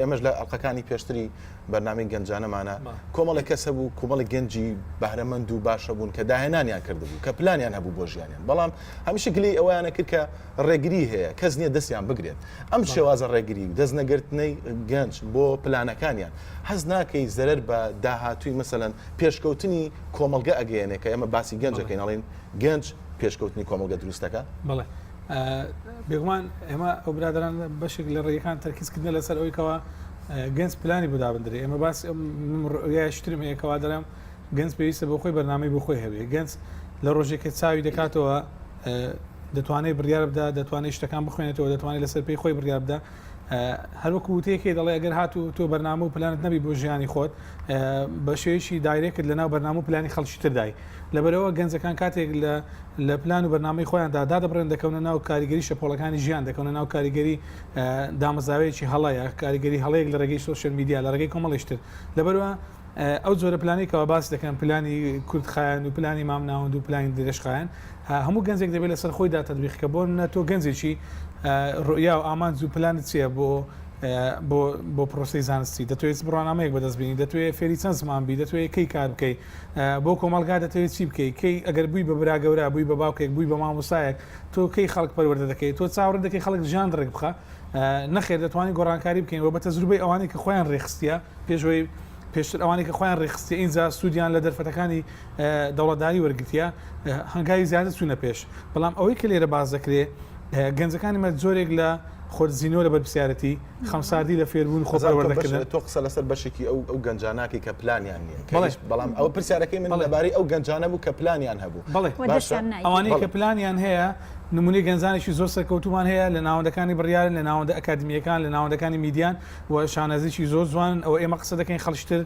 B: ئێمەش لە ئەڵلقەکانی پێشتری بەرنامەی گەنجانەمانە کۆمەڵی کەسە بوو کۆمەڵی گەنجی بەهرەمەند و باشە بوون کە داهێنانیان کردبوو کە پلانیان هەبوو بۆ ژیانیان بەڵام هەمیشە گلی ئەویانە کرد کە ڕێگری هەیە کەس نییە دەستیان بگرێت ئەم شێوازە ڕێگری و دەست نەگرتنەی گەنج بۆ پلانەکانیان حەز ناکەی زەرەر بە داهاتووی مەسەلەن پێشکەوتنی کۆمەلگە ئەگەیەنێ کە ئێمە باسی گەنجەکەین ئەڵێن گەنج پێشکەوتنی کۆمەلگە دروستەکە
G: بڵێ بێگومان ئێمە ئەو برادران بەشێک لە ڕێیەکان تەرکیزکردنە لەسەر ئەوەیەوە گەنج پلانی بۆ دابدرێ ئێمە باس شترم هەیەکەوا دەرم گەنج پێویستە بۆ خۆی بەرنامەی بۆ خۆی هەبێ گەنج لە ڕۆژێکی چاوی دەکاتەوە دەتوانێت بڕیار بدە دەتوانێت شتەکان بخوێنێتەوە دەتوانێت لەسەر پێی خۆی بڕیار بدە هەروەکو وتەیەکی دەڵێ ئەگەر هاتوو تۆ بەرنامە و پلانت نەبی بۆ ژیانی خۆت بە شێوەیەکی دایرێکت لەناو بەرنامە و پلانی خەڵکی تردای لەبەرەوە گەنجەکان کاتێک لە پلان و بەرنامەی خۆیاندا دادەبڕێن دەکەونە ناو کاریگەری شەپۆڵەکانی ژیان دەکەونە ناو کاریگەری دامەزراوەیەکی هەڵەیە کاریگەری هەڵەیەک لە ڕێگەی سۆشیل میدیا لە ڕێگەی کۆمەڵیشتر لەبەرەوە ئەو جۆرە پلانێکەوە باس دەکەن پلانی کوردخایەن و پلانی مامناوەند و پلانی درێژخایەن هەموو گەنجێک دەبێت لەسەر خۆیدا تەطبیقکە بۆ تۆ گەنجێکی ڕۆیا و ئامانج و پلانت چییە بۆ پرۆسی زانستی دەتوێت بڕوانامەیەک بەدەستبینی دەتوێت فێری چەند زمانبی دەتوێت کەی کار بکەیت بۆ کۆمەلگا دەتوێت چی بکەیت کەی ئەگەر بووی بە براگەورە بووی بە باوکێک بووی بە مامۆسایەک تۆ کەی خەڵک پەروەردە دەکەیت تۆ چاوەڕ دەکەی خەڵک ژیان ڕێک بخە نەخێر دەتوانانی گۆڕانکاری بکەین و بە تەجروبەی ئەوانەی کە خۆیان ڕێخستیە پێشەوەی پێشتر ئەوانی کە خۆیان ڕێخستی ئینجا سوودیان لە دەرفەتەکانی دەوڵەتداری وەرگتیە هەنگاوی زیاتر چوونە پێش بەڵام ئەوەی کە لێرە باز دەکرێت گەنجەکانی مە جۆرێک لە خۆرزیینەوە لە بەرپسیارەتی خەمساردی لە فێربوون خۆپەروەردەکردن
B: تۆ قسە لەسەر بەشێکی ئەو گەنجاناکی کە پلانیان نییە بەڵام ئەو پرسیارەکەی من لەبارەی ئەو گەنجانە بوو کە پلانیان هەبوو
G: بەڵێ ئەوانەی کە پلانیان هەیە نمونەی گەنجانێکی زۆر سەرکەوتومان هەیە لە ناوەندەکانی بڕیارن لە ناوەندە ئەکادمیەکان لە ناوەندەکانی میدیان و شانازیی زۆر جوان ئەو ئێمە قسە دەکەین خەڵشتر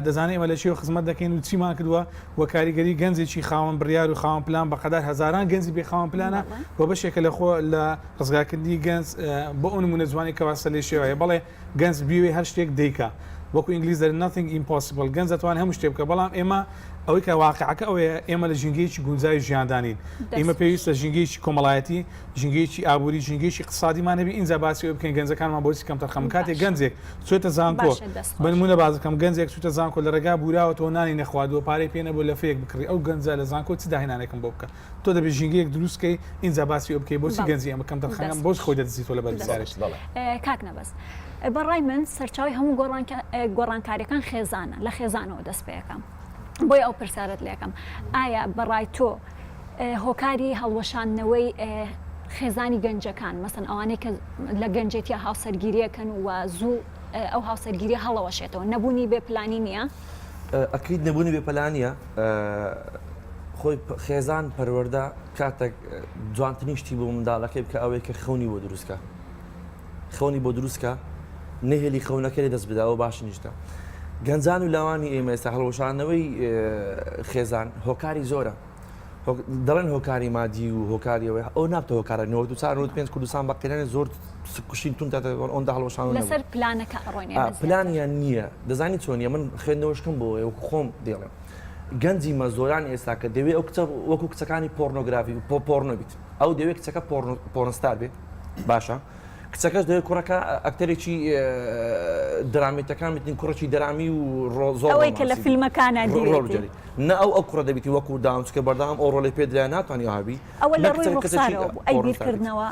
G: دەزانێت ئێمە لە چێوە خزمەت دەکەین و چیمان کردووە و کاریگەری گەنجێکی خاوەن بڕیار و خاوەن پلان بەقەدار هەزاران گەنجی بێ خاوەن پلانە بۆ بەشێکە لە ڕزگارکردنی گەنج بۆ ئەو نمونە جوانی کەواسە لێ شێوەیە بەڵێ گەنج بیوێ هەر شتێک دەیکا وەکو ئینگلیز دەرێن nothing impossible گەنج دەتوانێت هەموو شتێک بکە بەڵام ئێمە ئەوەی کە واقعەکە ئەوەیە ئێمە لە ژینگەیەکی گونجای ژیاندانین ئێمە پێویستە ژینگەیەکی کۆمەڵایەتی ژینگەیەکی ئابووری ژینگەیەکی اقتصادیمان هەبی ئینجا باسی ئەوە بکەین گەنجەکانمان بۆچی کەم تەرخەم کاتێک گەنجێک چۆتە زانکۆ بنمونە بازەکەم گەنجێک چوتە زانکۆ لە ڕێگا بوراوە تۆ نانی نەخوادووە پارەی پێ نەبوو لە فەیەک بکڕی ئەو گەنجە لە زانکۆ چ داهێنانێکم بۆ بکە تۆ دەبێت ژینگەیەک دروستکەی ئینجا باسی ئەو بکەی بۆچی گەنجی ئەمە کەم تەرخەم بۆچ خۆی دەدزیتۆ لە بەرپرسیارش
A: کاک نەبەست بەڕای من سەرچاوی هەموو گۆڕانکاریەکان خێزانە لە خێزانەوە دەست پێەکەم بۆی ئەو پرسیارت لێکم ئایا بەڕای تۆ هۆکاری هەڵوەشاندنەوەی خێزانی گەنجەکان مەسەن ئەوانەی کە لە گەنجێتیە هاوسەرگیریەکەن و زوو ئەو هاوسەرگیری هەڵەوەشێتەوە نەبوونی بێ پلانی نییە
I: ئەکرید نەبوونی بێ پلانیە خۆی خێزان پەروەردە کاتێک جوانترین شتی بۆ منداڵەکەی بکە ئەوەیە کە خەونی بۆ دروستکە خەونی بۆ دروستکە نهێلی خەونەکەی دەست بداوە باش نیشتە گەنجان و لاوانی ئێمە ئێستا هەڵوەشانەوەی خێزان هۆکاری زۆرە دەڵێن هۆکاری مادی و هۆکاریەوەی ئەو نابتە هۆکارە 95 کوردستان بەقیرانە زۆر کوشین تون ئەوەندا هەڵوەشان
A: لەسەر پلانەکە ئەڕۆینێ
I: پلانیان نییە دەزانی چۆنیە من خوێندنەوەشکم بۆ ئێوە خۆم دێڵێم گەنجی مەزۆران ئێستا کە دەوێت ئەو کچە وەکو کچەکانی پۆرنۆگرافی پۆرنۆ بیت ئەو دەوێت کچەکە پۆرنستار بێت باشە کچەکەش دەوێت کوڕەکە ئەکتەرێکی درامێتەکان بتین کوڕێکی دەرامی و زۆر
A: ئەوەی کە لە فیلمەکانە دیوێت
I: نە ئەو کوڕە دەبیتی وەکو داوچکە بەردەوام ئەو ڕۆڵی پێ درا ناتوانانی هابی
A: ئەوە لە ڕووی ڕوخسارەوە ئەی بیرکردنەوە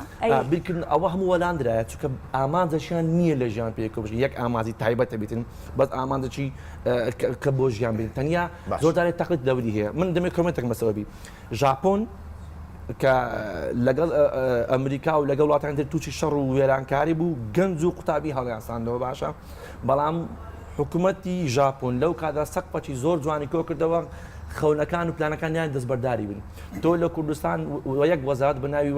I: بیرکردن ئەوە هەموو وەلاندرایە چونکە ئامانجەشیان نییە لە ژیان پێکۆش یەک ئامانجی تایبەتە بیتن بەس ئامانجەی کە بۆ ژیان بین تەنیا زۆردارێت تەقلید دەوری هەیە من دەمێت کۆمنتێک مەسەوەبی ژاپۆن کە لەگەڵ ئەمریکا و لەگەڵ وڵاتان تر تووشی شەڕ و وێرانکاری بوو گەنج و قوتابی هەڵیانساندەوە باشە بەڵام حکوومەتی ژاپۆن لەو کادا سەقپەچی زۆر جوانی کۆ کردەوە خەونەکان و پلانەکانیان دەستبەرداری بن تۆ لە کوردستان یەک وەزارەت بە ناوی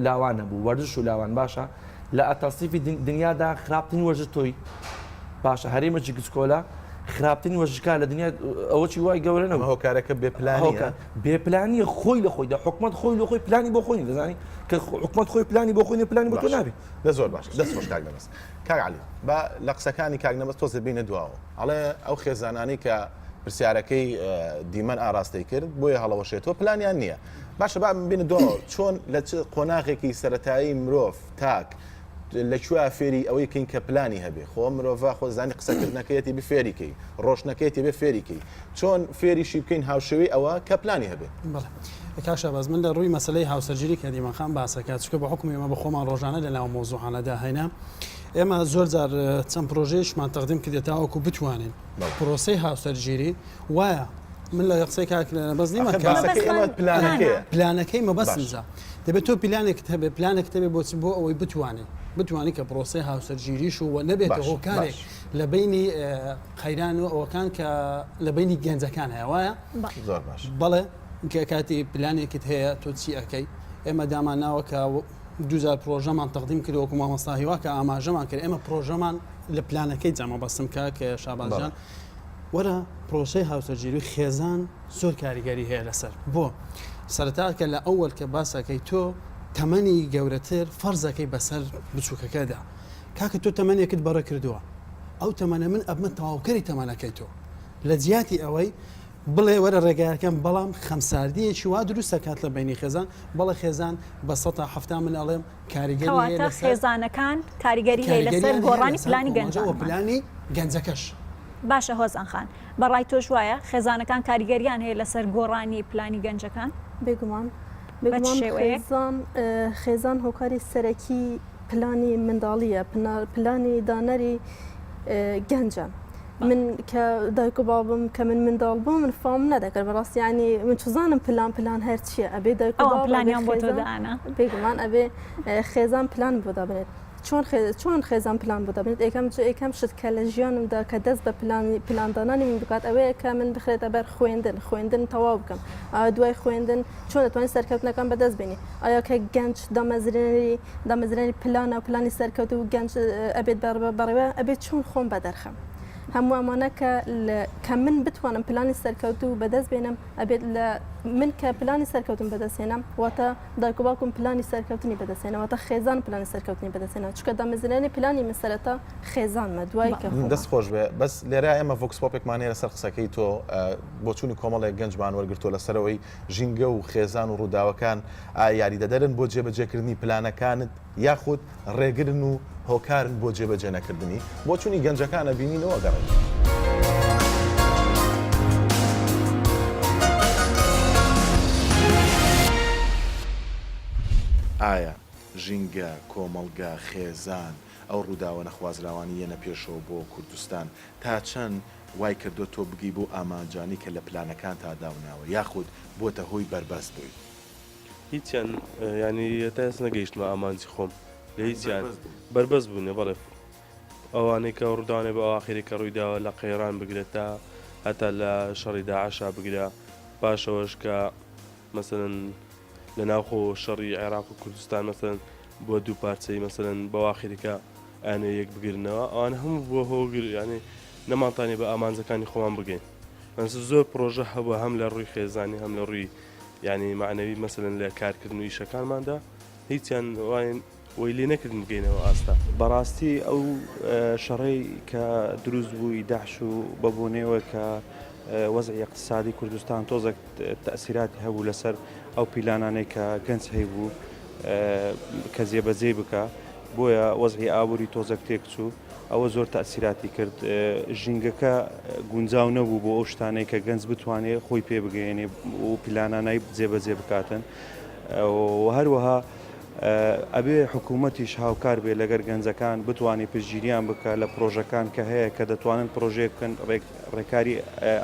I: لاوانە بوو وەرزش و لاوان باشە لە ئەتەسیفی دنیادا خراپترین وەرزش تۆی باشە هەرێمەکی گچکۆلە خراپترین وەرزشکار لە دنیا ئەوەی وای گەورەنەوە
B: هۆکارەکە بێپلانیە
I: بێپلانیە خۆی لە خۆیدا حکومت خۆی لە خۆی پلانی بۆ خۆی دەزانی کە حکومت خۆی پلانی بۆ خۆی پلانی بۆ تۆ نابێت
B: لە زۆر باش دەست خۆش کاک نەبەست کاک عەلی با لە قسەکانی کاک نەبەست تۆزە بینە دواوە ئەڵێ ئەو خێزانانی کە پرسیارەکەی دیمەن ئاراستەی کرد بۆیە هەڵەوەشێتەوە پلانیان نییە باشە با بینە دواوە چۆن لە قۆناغێکی سەرەتایی مرۆڤ تاک لەکوێ فێری ئەوەی کەین کە پلانی هەبێ خۆ مرۆڤ خۆ زانی قسەکردنەکەیەتی بفێریکەی ڕۆشنەکەیەتی بێ فێریکەی چۆن فێریشی بکەین هاوشەوەی ئەوە کە پلانی هەبێ
H: کاشە باز من لە ڕووی مەسلەی هاوسەرگیری کە دیمەخان باسەکە چکە بە حکومی ئێمە بە خۆمان ڕۆژانە لە ناو مۆزوعانەدا هەینا ئێمە زۆر جار چەند پرۆژەیەشمان تەقدیم کردێتەوەکو بتوانین پرۆسەی هاوسەرگیری وایە من لە قسەی کاک بەس نیمە پلانەکەی مەبەستنجا دەبێت تۆ پلانێکت هەبێ پلانێکت هەبێ بۆچی بۆ ئەوەی بتوانی کە پرۆسەی هاوسەرگیریش و نەبێتە هۆکارێک لە بینی خەیران و ئەوەکان کە لە بینی گەنجەکان هەیە وایە
B: زۆر باش
H: بەڵێ کە کاتی پلانێکت هەیە تۆ چی ئەەکەی ئێمە دامانناوە کە دوزار پرۆژەمان تەقدیم کردوەکو مامۆستا هیوا کە ئاماژەمان کرد ئێمە پرۆژەمان لە پلانەکەی جامە بەستم کە شابازجان وەرە پرۆسەی هاوسەرگیری خێزان زۆر کاریگەری هەیە لەسەر بۆ سەرەتاکە لە ئەوەل کە باسەکەی تۆ تەمەنی گەورەتر فەرزەکەی بەسەر بچووکەکەدا کاکە تۆ تەمەنێکت بەڕە کردووە ئەو تەمەنە من ئەبمە تەواوکەری تەمەنەکەی تۆ لە جیاتی ئەوەی بڵێ وەرە ڕێگایەکەم بەڵام خەمساردیەکی وا دروستە کات لە بینی خێزان بەڵە خێزان بە 170 من ئەڵێم کاریگەری
A: خێزانەکان کاریگەری هەیە لەسەر گۆڕانی پلانی گەنجەوە
H: پلانی گەنجەکەش
A: باشە هۆزان خان بەڕای تۆش وایە خێزانەکان کاریگەریان هەیە لەسەر گۆڕانی پلانی گەنجەکان
J: بێگومان خێزان هۆکاری سەرەکی پلانی منداڵیە پلانی دانەری گەنجە من کە دایک و بابم کە من منداڵ بوو من فام نەدەکرد بەڕاستی ینی من چزانم پلان هەر چییە ئەبێ دایک و
A: پلانیان بۆ تۆ دانا
J: بێگومان ئەبێ خێزان پلان بۆ دابنێت چۆن خێزان پلان بۆ دابنێت ئەکەم شت کە لە ژیانمدا کە دەست بە پلاندانانی من بکات ئەوەیە کە من بخرێتە بەر خوێندن تەواو بکەم دوای خوێندن چۆن دەتوانین سەرکەوتنەکان بەدەست بینی ئایا کە گەنج دامەزرێنی پلانە و پلانی سەرکەوت و گەنج ئەبێت بەڕێوە ئەبێت چۆن خۆم بەدەرخەم هەموو ئەمانە کە من بتوانم پلانی سەرکەوت و بەدەست بێنم ئەبێت لە من کە پلانی سەرکەوتم بەدەستێنم واتە دایک و باوکم پلانی سەرکەوتنی بەدەستێنە واتە خێزان پلانی سەرکەوتنی بەدەستێنە چکە دامەزرێنی پلانی من سەرەتا خێزانمە دوای کە
B: دەست خۆش بێ بەس لێرە ئێمە ڤۆکسپۆپێکمان هەیە لەسەر قسەکەی تۆ بۆ چوونی کۆمەڵێک گەنجمان وەرگرتووە لەسەرەوەی ژینگە و خێزان و ڕووداوەکان یاریدەدەرن بۆ جێبەجێکردنی پلانەکانت یاخود ڕێگرن و هۆکارن بۆ جێبەجێ نەکردنی بۆ چوونی گەنجەکانە بینینەوە گەڕێن ئایا ژینگە کۆمەڵگە خێزان ئەو ڕووداوە نەخوازراوانی یەنە پێشەوە بۆ کوردستان تا چەند وای کردو تۆ بگی بۆ ئامانجانی کە لە پلانەکان تا داوناوە یاخود بۆتە هۆی بەربەست بووی
M: هیچیان ینی تا ئێستا نەگەیشتمە ئامانجی خۆم لە هیچیان بەربەست بوونێ بەڵێ ئەوانەی کە ڕووداوانێ بە ئاخری کە ڕوویداوە لە قەیران بگرێت تا هەتا لە شەڕی داعشا بگرە پاشەوەش کە مەسەلەن لە ناوخۆ شەڕی عێراق و کوردستان مەسەلەن بۆ دوو پارچەی مەسەلەن بەواخریکە ئەنێ یەک بگرنەوە ئەوان هەموو بۆ هۆگر ینی نەمانتانی بە ئامانجەکانی خۆمان بگەین زۆر پرۆژە هەبووە هەم لە ڕووی خێزانی هەم لە ڕووی ینی معنەوی مەسەلەن لە کارکردن و ئیشەکانماندا هیچیان وایەن وی لێ نەکردن بگەینەوە ئاستا
N: بەڕاستی ئەو شەڕەی کە دروست بووی داعش و بەبوونەوە کە وەزعی اقتصادی کوردستان تۆزێک تەئسیراتی هەبوو لەسەر ئەو پیلانانەی کە گەنج هەیبوو کە جێبەجێ بکە بۆیە وەزعی ئابووری تۆزێک تێک چوو ئەوە زۆر تەسیراتی کرد ژینگەکە گونجاو نەبوو بۆ ئەو شتانەی کە گەنج بتوانێت خۆی پێ بگەێنێ و پلانانای جێبەجێ بکاتن هەروەها ئەبێ حکوومەتیش هاوکار بێ لەگەر گەنجەکان بتوانێت پشتگیریان بکە لە پرۆژەکان کە هەیە کە دەتوانن پرۆژێ بکەن ڕێکاری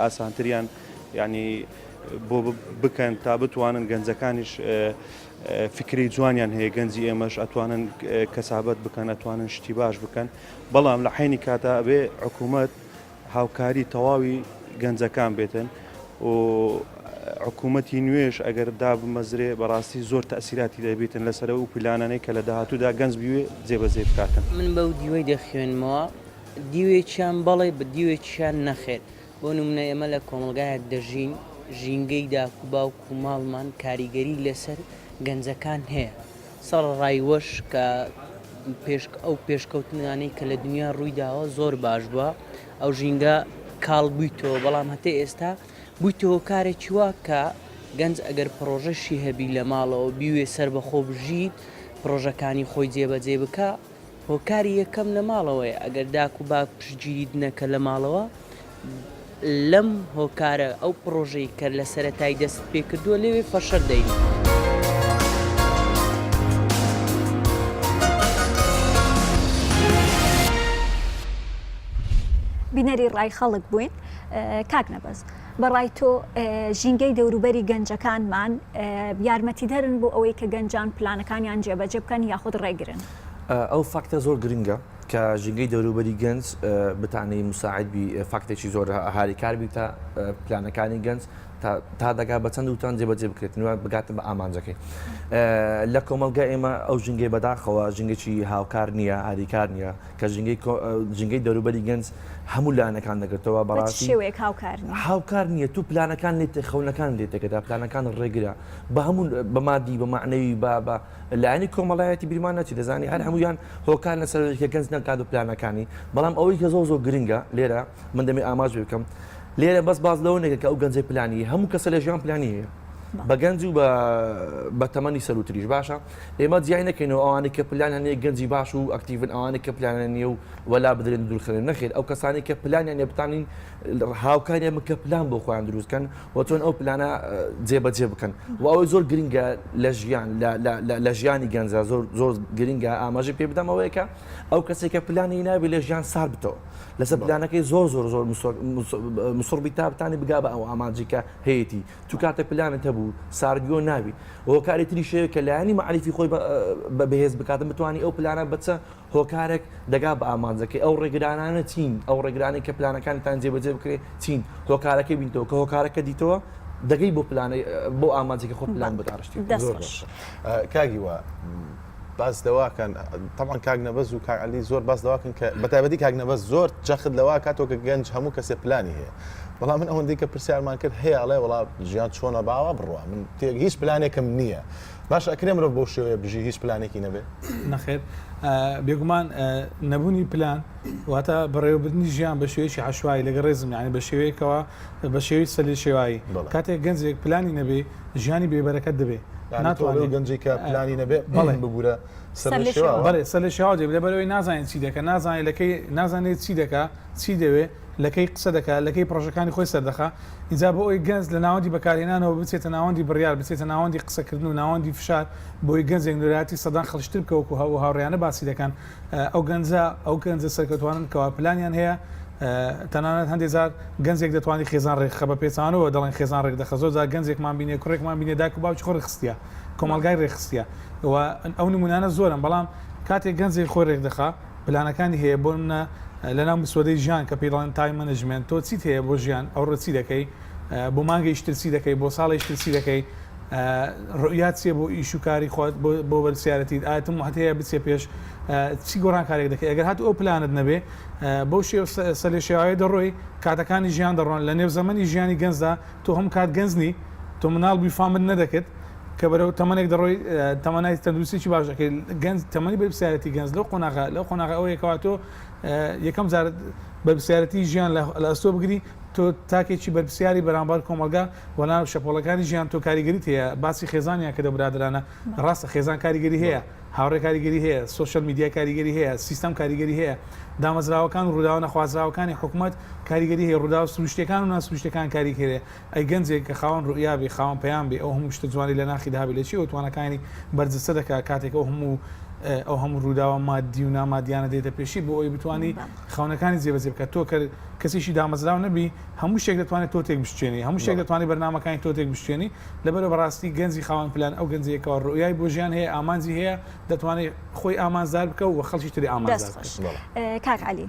N: ئاسانتریان ینی بۆ بکەن تا بتوانن گەنجەکانیش فکری جوانیان هەیە گەنجی ئێمەش ئەتوانن کەسابەت بکەن ئەتوانن شتی باش بکەن بەڵام لە حینی کاتە ئەبێ حکوومەت هاوکاری تەواوی گەنجەکان بێتن و حکوومەتی نوێش ئەگەر دابمەزرێ بەڕاستی زۆر تەسیراتی دەبێتن لەسەر و پلانانەی کە لە داهاتوودا گەنج بوێ جێبەجێ بکاتن
O: من بەو دیوەی دەخوێنمەوە دیوێکیان بەڵێ بە دیوێکیان نەخێت بۆ نمونە ئێمە لە کۆمەلگایەک دەژین ژینگەی داکو باوکو ماڵمان کاریگەری لەسەر گەنجەکان هەیە سەرڕای وەش کە ئەو پێشکەوتنانەی کە لە دنیا ڕوویداوە زۆر باش بووە ئەو ژینگە کاڵ بوویتەوە بەڵام هەتە ئێستا بوویتەوە کارێکی وا کە گەنج ئەگەر پرۆژەشی هەبی لە ماڵەوە بیوێ سەر بەخۆ بژیت پرۆژەکانی خۆی جێبەجێ بکە هۆکاری یەکەم لە ماڵەوەی ئەگەر داک و باک پشتگیری نەکە لە ماڵەوە لەم هۆکارە ئەو پرۆژەی کە لە سەرەتای دەست پێ کردووە لێوێ فەشەر دەین.
A: بینەری ڕای خەڵک بووین کاک نەبەز بەڕای تۆ ژینگەی دەوروبەری گەنجەکانمان یارمەتیدەرن بۆ ئەوەی کە گەنجان پلانەکانیان جێبەجێ بکەن یاخود ڕێگرن
I: ئەو فاکتە زۆر گرنگە کە ژینگەی دەوروبەری گەنج بتانەی مساعد بی فاکتێکی زۆر هاریکار بی تا پلانەکانی گەنج تا دەگا بە چەند وتان جێبەجێ بکرێت نوێ بگاتن بە ئامانجەکەی لە کۆمەلگا ئێمە ئەو ژینگەی بەداخەوە ژینگەی هاوکار نییە هاریکار نییە کە ژینگەی دەوروبەری گەنج هەموو لایەنەکان دەگرێتەوە بەڕاستی
A: شێوەیەک هاوکار
I: نییە تو پلانەکان لێت خەونەکان لێتەکەدا پلانەکان ڕێگرە بە هەموو بە مادی بە معنەوی بە لایەنی کۆمەڵایەتی بیرمان نەچی دەزانی هەر هەمویان هۆکار لەسەر گەنج نەکات و پلانەکانی بەڵام ئەوەی کە زۆر گرنگە لێرە من دەمێ ئاماژ بکەم لێرە بەس باز لەوە نێکە کە ئەو گەنجەی پلانی هەموو کەسە لە ژیان پلانی هەیە بە گەنج و بە تەمەنی سەروتریش باشە ئێمە جیای نەکەینەوە ئەوانەی کە پلانیان هەیە گەنجی باش و ئەکتیڤن ئەوانەی کە پلانیان نییە و وەلا بدرێن دوورخێن نەخێت ئەو کەسانی کە پلانیان بتانین هاوکاریان بکە پلان بۆ خۆیان دروستکەن و چۆن ئەو پلانە جێبەجێ بکەن و ئەوەی زۆر گرنگە لە ژیان لە ژیانی گەنجە زۆر گرنگە ئاماژەی پێ بدەم ئەوەیە ئەو کەسێک کە پلانی نابێت لە ژیان سار بتەوە لەسەر پلانەکەی زۆر مسڕبی تابتانی بگا بە ئەو ئامانجی کە هەیەی تو کاتە پلانت هەبوو ساردیۆ نابی هۆکاری تری شەیە کە لایەنی معریفی خۆی بەهێز بکاتن بتوانانی ئەو پلانە بچە هۆکارێک دەگا بە ئامانجەکەی ئەو ڕێگرانانە چین ئەو ڕێگرانی کە پلانەکانتان جێبەجێ بکرێت چین هۆکارەکەی بینتەوە کە هۆکارەکە دیتەوە دەگەی بۆ پلانەی بۆ ئامانجێکی خۆ پلان بەدارشتی
B: کاگی وە باز دەواکەن طبعا کاک نەبەز و کاعلی زۆر باز دەواکەن کە بەتایبەتی کاک نەبەز زۆر جەخت لەوا کاتەوە کە گەنج هەموو کەسێ پلانی هەیە بەڵام من ئەوەندەی کە پرسیارمان کرد هەیە ئەڵێ وڵا ژیان چۆنە باوە بڕوە من هیچ پلانێکم نییە باش ئەکرێ مرۆڤ بۆ شێوەیە بژی هیچ پلانێکی نەبێت
G: نەخێر بێگومان نەبوونی پلان واتە بەڕێوەبردننی ژیان بە شێوەیەکی عشوایی لەگە ڕێزم یعنی بە شێوەیەکەوە بە شێوەی سەلی شێوایی کاتێک گەنجێک پلانی نەبێ ژیانی بێبەرەکەت دەبێت
B: ناتوانێت گەنجی کە پلانی نەبێ بەڵێ ببوورە
G: سەر لە شێوا دێ لەبەرەوەی نازانێت چی دەکە نازانێت چی دەکە چی دەوێت لەکەی قسە دەکات لەکەی پرۆژەکانی خۆی سەردەخە اینجا بۆ ئەوی گەنج لە ناوەندی بەکارهێنانەوە بچێتە ناوەندی بڕیار بچێتە ناوەندی قسەکردن و ناوەندی فشار بۆی گەنجێک نوێراتی سەدان خەڵشتر بکەوەکو هەوو هاوڕێیانە باسی دەکەن ئەو گەنجە سەرکەوتوانن کەوا پلانیان هەیە تەنانەت هەندێک زار گەنجێک دەتوانانی خێزان ڕێکخە بە پێچانەوە دەڵێن خێزان ڕێک دەخە زۆر جار گەنجێکمان بینێ کوڕێکمان بینێ داک و باوکی خۆی ڕێخستیە کۆمەلگای ڕێخستیە و ئەو نمونانە زۆرن بەڵام کاتێک گەنجێک خۆی ڕێک دەخە پلانەکانی هەیە بۆ منە لەناو مسودەی ژیان کە پێڵان تایم منیجمنت تۆ چیت هەیە بۆ ژیان ئەو ڕچی دەکەی بۆ مانگەیشتر چی دەکەی بۆ ساڵیشتر چی دەکەی ڕوئیات چیە بۆ ئیشوکاری خۆت بۆ بەرسیارەتی ئاەتم هەتەیە بچێ پێش چی گۆڕانکارێک دەکەی ئەگەر هات ئەو پلانت نەبێ بۆ سەلێ شێوایە دەڕۆی کاتەکانی ژیان دەڕۆن لە نێو زەمەنی ژیانی گەنجدا تۆ هەم کات گەنجنی تۆ مناڵ بیفامت نەدەکەت کە بەرەو تەمەنێک دەڕۆی تەمەنای تەندروستیی باش دەکەی گەنج تەمەنی بەرپسیارەتی گەنج لەو قۆناغا ئەو یەکەوە تۆ یەکەم جار بەرپسیارەتی ژیان لە ئەستۆ بگری تۆ تاکێکی بەرپسیاری بەرامبەر کۆمەلگا وەناو شەپۆڵەکانی ژیان تۆ کاریگەریت هەیە باسی خێزانیان کە دە برادرانە ڕاستە خێزان کاریگەری هەیە هاوڕێ کاریگەری هەیە سوشل میدیا کاریگەری هەیە سیستەم کاریگەری هەیە دامەزراوەکان و ڕووداوە نەخوازراوەکانی حکوومەت کاریگەری هەیە ڕوودا و سروشتەکان و ناسروشتەکان کاریگەرێ ئەی گەنجێک کە خاوەن ڕوئیابی خاوەن پەیام بێ ئەو هەموو شتە جوانی لە ناخی داهابێ لە چی و توانەکانی بەرزسە دەکات کاتێک ئەو هەموو ڕووداوە مادی و نامادیانە دێتە پێشی بۆ ئەوی بتوانانی خاونەکانی جێبەجێ بکات تۆ کە کەسیشی دامەزراو نەبی هەموو شتێک دەتوانێت تۆ تێک بشتێنی هەموو شتێک دەتوانانی بەرنامەکانی تۆ تێک بشتێنی لەبەرەوە بەڕاستی گەنجی خاوەن پلان ئەو گەنجەیەکەوە ڕوئیای بۆ ژیان هەیە ئامانجی هەیە دەتوانێت خۆی ئامانزار بکە و خەڵکی تری ئامانزار بکات.
A: کاک عەلی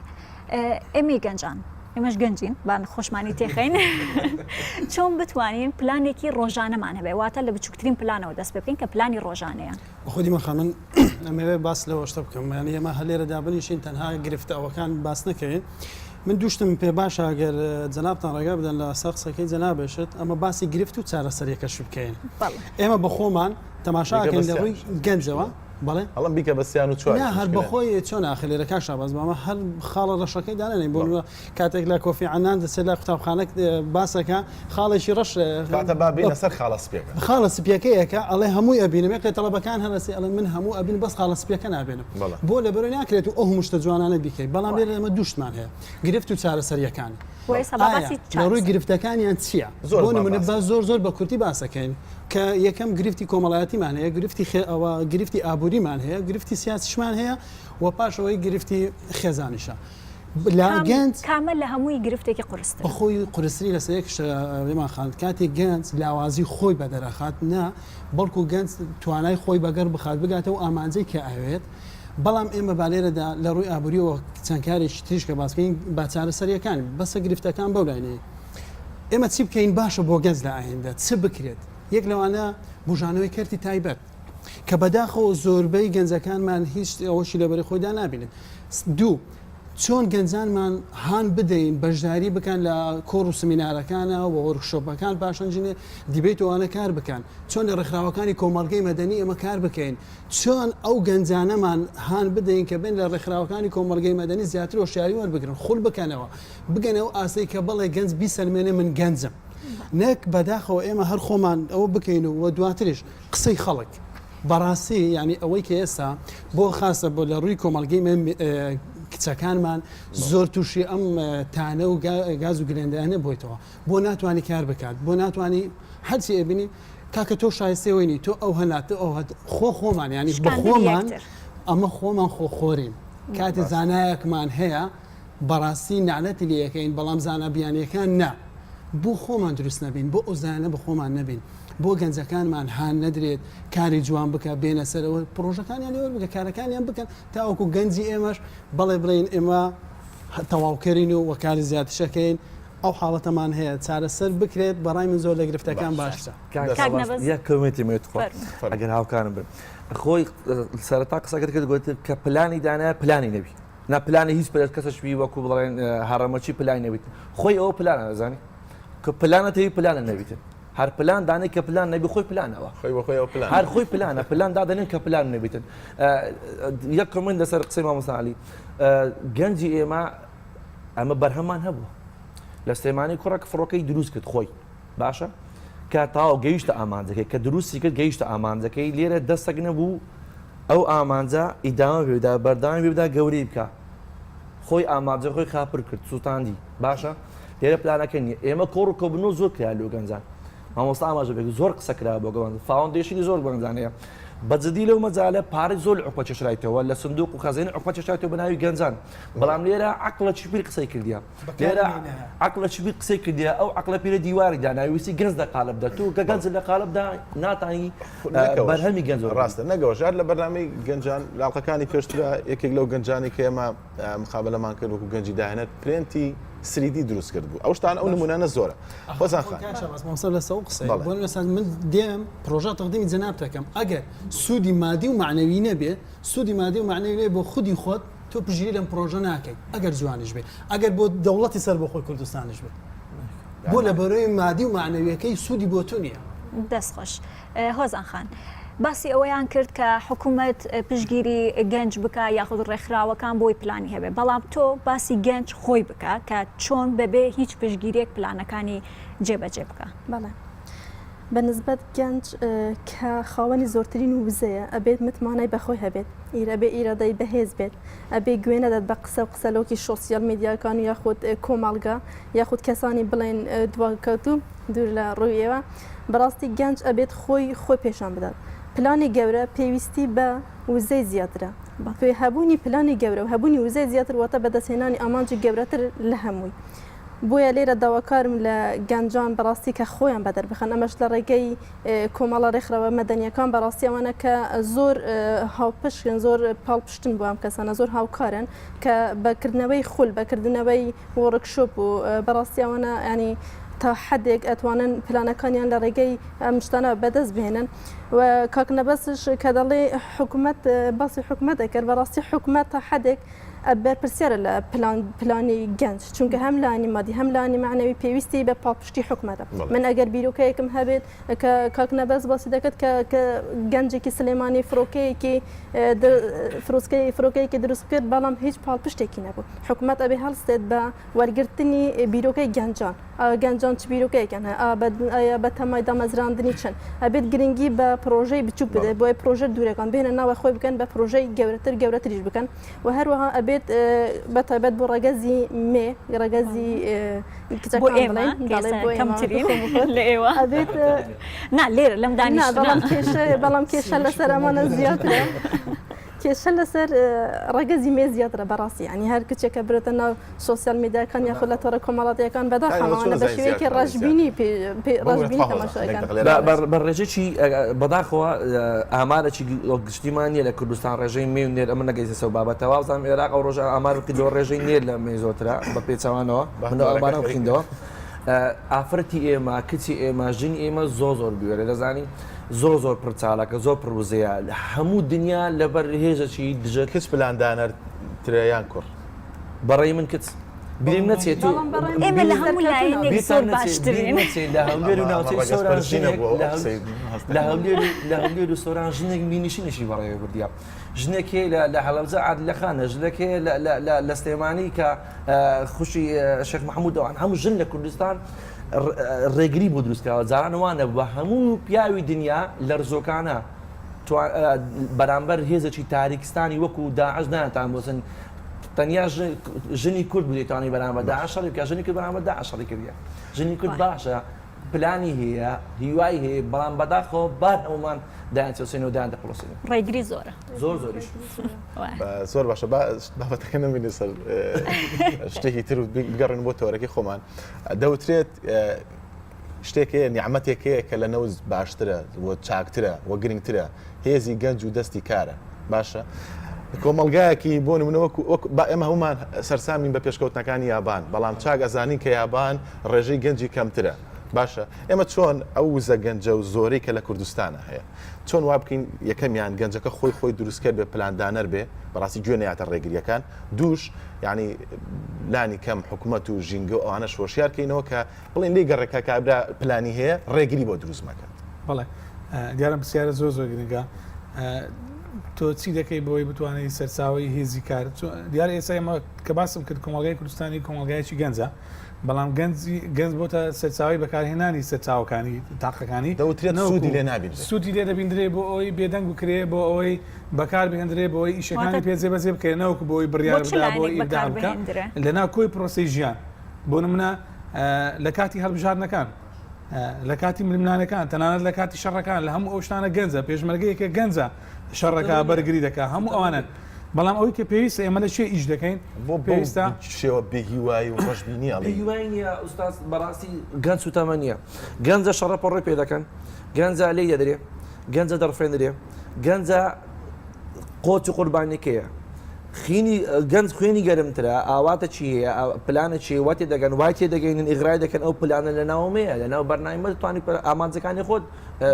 A: ئێمەی گەنجان ئێمەش گەنجین بان خۆشمانی تێخین چۆن بتوانین پلانێکی ڕۆژانەمان هەبێ واتە لە بچووکترین پلانەوە دەست پێ بکەین کە پلانی ڕۆژانەیە
H: خودی من خانم ئەمەوێ باس لەوە شتە بکەم یعنی ئێمە هەلێرە دابنیشین تەنها گرفتەوەکان باس نەکەین من دوشتم پێ باشە ئەگەر جەنابتان ڕێگا بدەن لە سەر قسەکەی جەنابێشت ئەمە باسی گرفت و چارەسەریەکەش بکەین ئێمە بە خۆمان تەماشاکەین لە ڕووی گەنجەوە بەڵێ
B: هەڵم بیکە بەسییان و چوار
H: هەر بەخۆی چۆن ئاخلێرە کاش باز بەمە هەر خاڵە ڕەشەکەی دانێن بۆ کاتێک لە کۆفی عنان دەسێت لە قوتابخانەك باسەکە خاڵێکی ڕەش
B: سەر خاڵە سپێکە
H: خاڵە سپیەکەیەکە ئەڵێ هەمووی ئەبینم یەکێ تەڵەبەکان هەرسی ئەڵێ من هەموو ئەبین بەس خاڵە سپیەکە نابێنم بۆ لە بەرەوەی ناکرێت و ئەو هەموو شتە جوانانە بیکەیت بەڵام لێرە ئەمە دوشتمان هەیە گرفت و چارەسەریەکانی لە ڕووی گرفتەکانیان چییە بۆ نمونە زۆر بە کورتی باسەکەین کە یەکەم گرفتی کۆمەڵایەتیمان هەیە گرفتی ئەوە گرفتی ئابووریمان هەیە گرفتی سیاسیشمان هەیە و پاشەوەی گرفتی خێزانیشە لا گەنج
A: کامە لە هەمووی گرفتێکی قورستر
H: بەخۆی قورسری لەسەر یەک شتێمان خاند کاتێک گەنج لاوازی خۆی بەدەرەخات نا بەڵکو گەنج توانای خۆی بەگەر بخات بگاتەوە ئامانجەی کە ئەوێت بەڵام ئێمە بالێرەدا لە ڕووی ئابووریەوە چەند کارێکی تریش کە باسکەین با چارەسەریەکان بەسە گرفتەکان بەولایەنەیە ئێمە چی بکەین باشە بۆ گەنج لە ئاهێندا چ بکرێت یەک لەوانە بژانەوەی کەرتی تایبەت کە بەداخەوە زۆربەی گەنجەکانمان هیچ ئەوەشی لەبەری خۆیدا نابینن دوو چۆن گەنجانمان هان بدەین بەشداری بکەن لە کۆڕ و سمینارەکانە و وەرکشۆپەکان پاشەنجینێ دیبێتەوانە کار بکەن چۆن لە ڕێکخراوەکانی کۆمەڵگەی مەدەنی ئێمە کار بکەین چۆن ئەو گەنجانەمان هان بدەین کە بین لە ڕێکخراوەکانی کۆمەڵگەی مەدەنی زیاتر هۆشیاری وەربگرن خوڵ بکەنەوە بگەنەوە ئاسەی کە بەڵێ گەنج بیسەلمێنێ من گەنجم نەک بەداخەوە ئێمە هەر خۆمان ئەوە بکەین و دواتریش قسەی خەڵک بەڕاستی ینی ئەوەی کە ئێستا بۆ خاصە بۆ لە ڕووی کۆمەڵگەی کچەکانمان زۆر تووشی ئەم تانە و گاز و گرێندانە بۆیتەوە بۆ ناتوانانی کار بکات بۆ ناتوانانی هەرچی ئەبینی کاکە تۆ شایستەوەینی تۆ ئەو هەناتە ئەو خۆمان ینی بە خۆمان ئەمە خۆمان خۆخۆرین کاتی زانایەکمان هەیە بەڕاستی نعلەتی لەکەین بەڵام زانابیانیەکان نا بۆ خۆمان دروست نەبین بۆ ئەو زانە بە خۆمان نەبین بۆ گەنجەکانمان هان نەدرێت کاری جوان بکە بێنە سەرەوە پرۆژەکانیان لێوە بکە کارەکانیان بکەن تاوەکو گەنجی ئێمەش بەڵێ بڵێن ئێمە تەواوکەرین و وەکاری زیاتشەکەین ئەو حاڵەتەمان هەیە چارەسەر بکرێت بەڕای من زۆر لە گرفتەکان باشتە
I: یەک کۆمێتی ئەگەر هاوکارم بن خۆی سەرتا قسەکەت کرد گوت کە پلانی دانایە پلانی نەبی نا پلانی هیچ پلێت کەسەشبی وەکو بڵێن هەڕەمەچی پلانی نەبیت خۆی ئەوە پلانە نەزانی کە پلانەتەوی پلانە نەبیتن هەر پلان دانێت کە پلان نەبی خۆی پلانەوە هەر خۆی پلانە پلان دادەنێن کە پلان نەبیتن یەک کۆمنت لەسەر قسەی مامۆستا عەلی گەنجی ئێمە ئەمە بەرهەمان هەبووە لە سلێمانی کوڕێک فڕۆکەی دروست کرد خۆی باشە کە تاو گەیشتە ئامانجەکەی کە دروستی کرد گەیشتە ئامانجەکەی لێرە دەستێک نەبوو ئەو ئامانجە ئیداما بێدا بەردامی بێدا گەورەی بکە خۆی ئامانجە خۆی خاپر کرد سووتاندی باشە لێرە پلانەکە نیە ئێمە کۆڕ و کۆبنەوە زۆر کرا لەو گەنجان مامۆستا ئاماژەبێک زۆر قسە کرا بۆ گەوان فاوندێشنی زۆر گەنجانەیە بەجددی لەو مەجالە پارەی زۆر عقبە چێشرایتەوە لە سندوق و خەزینە عقبە چێشرایتەوە بە ناوی گەنجان بەڵام لێرە عەقڵە چبیر قسەی کردیە لێرە عەقڵە چبیر قسەی کردیە ئەو عەقڵە پیرە دیواری داناویستی گەنج لە قالبدا تو کە گەنج لە قالبدا ناتانی بەرهەمی گەنج
B: ڕاستە نەگەوەژار لە بەرنامەی گەنجان لاڵقەکانی پێشترا یەکێک لەو گەنجانی کە ئێمە مخابەلەمان کرد وەکو گەنجی داهێنێت پرێنتی سریدی دروست کرد بوو ئەو شتانە ئەو نمونانە زۆرە خۆزان
H: لە سەو قسەی بۆ مثلا من دێم پرۆژە تەقدیمی جەناب دەکەم ئەگەر سوودی مادی و معنەوی نەبێ سوودی مادی و معنەوی بۆ خودی خۆت تۆ پژیری لەم پرۆژە ناکەیت ئەگەر جوانیش بێ ئەگەر بۆ دەوڵەتی سەر بۆ خۆی کوردستانیش بێت بۆ لە بەرەوەی مادی و معنەویەکەی سوودی بۆ تۆ نییە
A: دەستخۆش هۆزان خان باسی ئەوەیان کرد کە حکوومەت پشگیری گەنج بکە یاخود ڕێکخراوەکان بۆی پلانی هەبێ بەڵام تۆ باسی گەنج خۆی بکە کە چۆن بەبێ هیچ پشگیرێک پلانەکانی جێبەجێ بکە
J: بەڵێ بەنسبەت گەنج کە خاوەنی زۆرترین وزەیە ئەبێت متمانای بەخۆی هەبێت ئیرە بێ ئیرادەی بەهێز بێت ئەبێ گوێنەدەت بە قسە و قسەلۆکی سۆسیال میدیاکان و یاخود کۆمەڵگا یاخود کەسانی بڵێن دواکەوتو دوور لە ڕوویەوە بەڕاستی گەنج ئەبێت خۆی پێشان بدات پلانی گەورە پێویستی بە وزەی زیاترە پێ هەبوونی پلانی گەورە و هەبوونی وزەی زیاتر واتە بەدەستهێنانی ئامانجی گەورەتر لە هەمووی بۆیە لێرە داواکارم لە گەنجان بەڕاستی کە خۆیان بەدەر بخەن ئەمەش لە ڕێگەی کۆمەڵە ڕێکخراوە مەدەنیەکان بەڕاستی ئەوانە کە زۆر هاوپشتن زۆر پاڵپشتن بۆ ئەم کەسانە زۆر هاوکارن کە بەکردنەوەی خول بەکردنەوەی وەڕکشۆپ و بەڕاستی ئەوانە ینی تا حدێک ئەتوانن پلانەکانیان لە ڕێگەی ئەم شتانە بەدەست بهێنن و کاکنەبەسش کە دەڵێ حکوومەت باسی حکوومەت دەکرد بەڕاستی حکوومەت تا حدێک بەرپرسیارە لە پلانی گەنج چونکە هەم لانی مادی هەم لانی معنەوی پێویستی بە پاڵپشتی حکوومەتە من ئەگەر بیرۆکەیەکم هەبێت کە کاکنەبەس باسی دەکەت کە گەنجێکی سلێمانی فڕۆکەیەکی دروست کرد بەڵام هیچ پاڵپشتێکی نەبوو حکوومەت ئەبێ هەڵستێت بە وەرگرتنی بیرۆکەی گەنجان گەنجان چ بیرۆکەیەکەن بە تەمای دامەزراندنی چەند ئەبێت گرنگی بە پرۆژەی بچوک بدێت بۆی پرۆژە دوورەکان بێنە ناوە خۆی بکەن بە پرۆژەی گەورەتریش بکەن و هەروەها ئەبێت بەتایبەت بۆ ڕێگەزی مێ ڕێگەزی ئەبێت
A: لێرە لەم دانیشت
J: بەڵام کێشە لەسەر ئەمانە زیاترە کێشە لەسەر ڕێگەزی مێ زیاترە بەڕاستی ینی هەر کچێکە برێتە ناو سۆسیال میدیاکان یاخود لە تۆڕە کۆمەڵاتیەکان بەداخەوانە بە شێوەیەکی ڕژبینی تەماشاەکان
I: بە ڕێژێکی بەداخەوە ئامارێکی گشتیمان نیە لە کوردستان ڕێژەی مێ و نێر ئەمە نەگەیتە سەو بابەتەوە وازانم عێراق ئەو ڕۆژە ئامارکی دۆ ڕێژەی نێر لە مێ زۆرترە بە پێچەوانەوە ئەمانە بخیندەوە ئافرەتی ئێمە کچی ئێمە ژنی ئێمە زۆر بیوێرە دەزانی زۆر پرچالەکە زۆر پرۆزەیە هەموو دنیا لەبەر هێزەی دژە
B: کچ پلاندانەر تریان کوڕ
I: بەڕێی من کچ بیم نەچێت و
A: ئێمە لە هەموو لایەنێک زۆر باشترین
I: لە هەولێر و ناوچەی سەوران لە هەولێر و سۆران ژنێک بینیشینشی بەڕێوە بردیا ژنێکی لە حەڵەبجە عادلەخانە ژنێکی لە سلێمانی کە خوشی شێخ محەموودەوان هەموو ژن لە کوردستان ڕێگری بۆ دروستکەوە جارانوانە بە هەموو پیاوی دنیا لە ڕزۆکانە بەرامبەر هێزێکی تاریکستانی وەکو داعش ناتان بۆسن تەنیا ژنی کورد بودێتوانی بەرامبەر داعشەڵی بکە ژنی کرد بەرامبەر داعشەڵی کردە ژنی کورد باشە پلانی هەیە هیوای هەیە بەڵام بەداخەوە بار ئەومان دایانچەوسێن و دایان دەپڵۆسێن
A: ڕێگری زۆرە
I: زۆریش
B: زۆر باشە بابەتەکە نەبینی سەر شتێکی تر و بگەڕێن بۆ تۆرەکەی خۆمان دەوترێت شتێکەیە نیعمەتێکەیە کە لە نەوز باشترە بۆ چاکترە وە گرنگترە هێزی گەنج و دەستی کارە باشە کۆمەلگایەکی بۆ نمونەوە ئێمە هەمومان سەرسامین بە پێشکەوتنەکانی یابان بەڵام چاک ئەزانین کە یابان ڕێژەی گەنجی کەمترە باشە ئێمە چۆن ئەو وزە گەنجە و زۆرەی کە لە کوردستانە هەیە چۆن وا بکەین یەکەمیان گەنجەکە خۆی دروستکرد بێ پلاندانەر بێ بەڕاستی گوێ نەیاتە ڕێگریەکان دووش یعنی لانی کەم حکوومەت و ژینگە ئەوانە شۆشیارکەینەوە کە بڵێن لێ گەڕێکە کابرا پلانی هەیە ڕێگری بۆ دروست مەکەن
G: بەڵێ دیارم پرسیارە زۆر گرنگە تۆ چی دەکەی بۆی بتوانێت سەرچاوی هێزی کار دیارە ئێستا ئێمە کە باسم کرد کۆمەڵگای کوردستانی کۆمەڵگایکی گەنجە بەڵام گەنج بۆتە سەرچاوی بەکارهێنانی سەرچاوەکانی تاقەکانی
B: دەوترێت سوودی لێ نابین
G: سوودی لێ دەبیندرێ بۆ ئەوی بێدەنگ بکرێ بۆ ئەوەی بەکار بهێنرێ بۆ ئەوی ئیشەکانی پێجێ بەجێ بکەێنەوەکو بۆی بڕیار بدا بۆ ئیبدا بکە لەناو کۆی پرۆسی ژیان بۆ نمونە لە کاتی هەڵبژاردنەکان لە کاتی ململانەکان تەنانەت لە کاتی شەڕەکان لە هەموو ئەو شتانە گەنجە پێشمەرگەیەکە گەنجە شەڕەکە بەرگری دەکە هەموو ئەوانن بەڵام ئەوەی کە پێویستە ئێمە لە چێ ئیش دەکەین
B: بۆ پێویستە شێوە بێهیوایی و ڕژبینی
I: هیوای نییە ئوستاز بەڕاستی گەنج و تەمە نییە گەنجە شەڕە پەڕێ پێ دەکەن گەنجە لێ دەدرێ گەنجە دەڕفێنرێ گەنجە قۆچ و قوربانیەکەیە گەنج خوێنی گەرمترە ئاواتە چی هەیە پلانە چی واتی دەگەن واتی دەگەینن ئیغرای دەکەن ئەو پلانە لە ناومەیە لە ناو بەرنامە دەتوانانی ئامانجەکانی خۆت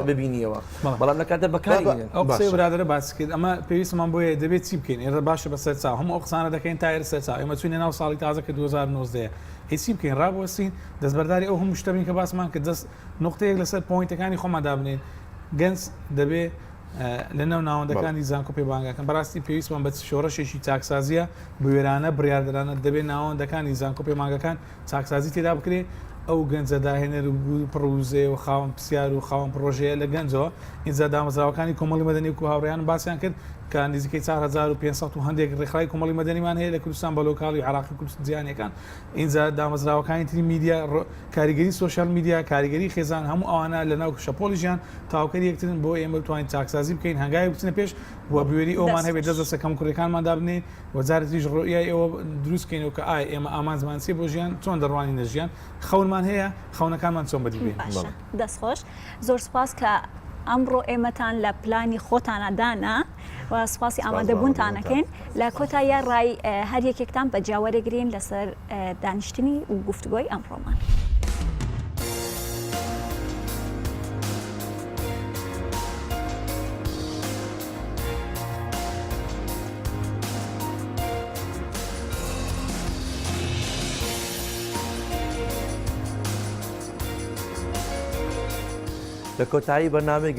I: ببینیەوە بەڵام لە کاتە بەکارێنن
G: ئەو قسەی برادرە باس کرد ئەمە پێویستمان بۆیە دەبێت چی بکەین ئێرە باشە بە سەرچاو هەموو ئەو قسانە دەکەین تا ئێرە سەرچاو ئێمە چوینە ناو ساڵی تازە کە 2019 هیچی بکەین ڕابوەستین دەستبەرداری ئەو هەموو شتەبین کە باسمان کرد دەست نقطەیەک لەسەر پۆینتەکانی خۆمان دابنێن گەنج دەبێت لە ناو ناوەندەکانی زانکۆ پێبانگەکەن بەڕاستی پێویستمان بە شۆڕەشێکی چاکسازیە بوێرانە بڕاردرانە دەبێت ناوەندەکانی زانکۆ پێمانگەکان چاکسازی تێدا بکرێت ئەو گەنجە داهێنەر و پڕوزێ و خاوەن پرسیار و خاوەن پرۆژەیە لە گەنجەوە ئینجا دامەزراوەکانی کۆمەڵی مەدەنی و هاوڕێیان باسییان کرد کە نزیکەی 4500 و هەندێک ڕێکخراوی کۆمەڵی مەدەنیمان هەیە لە کوردستان بە لۆکاڵی عراقی کوردستان جیهانیەکان ئینجا دامەزراوەکانی تری میدیا کاریگەری سوۆشیال میدیا کاریگەری خێزان هەموو ئەوانە لە ناو شەپۆلی ژیان تاوکەری یەکترن بۆ ئێمە بتوانین چاکسازی بکەین هەنگای بچنە پێش و بوێری ئەومان هەبێت دەست کەم کوڕەکانمان دابنێن وەزارەتیش ڕۆیای ئەوە دروستکەینەوە کە ئای ئێمە ئامانزمان چێ بۆ ژیان چۆن دەڕوانی نەژیان خەونمان هەیە خەونەکانمان چۆن بەدیبێن
A: دەستخۆش زۆر سپاس کە ئەمڕۆ ئێمەتان لە پلانی خۆتانەدانا و سپاسی ئامادەبوونتانەکەین لە کۆتاییە ڕای هەر یەکێکتان بە جاوەرەگرین لەسەر دانیشتنی و گفتوگۆی ئەمڕۆمان.
I: لە کۆتایی بەرنامەی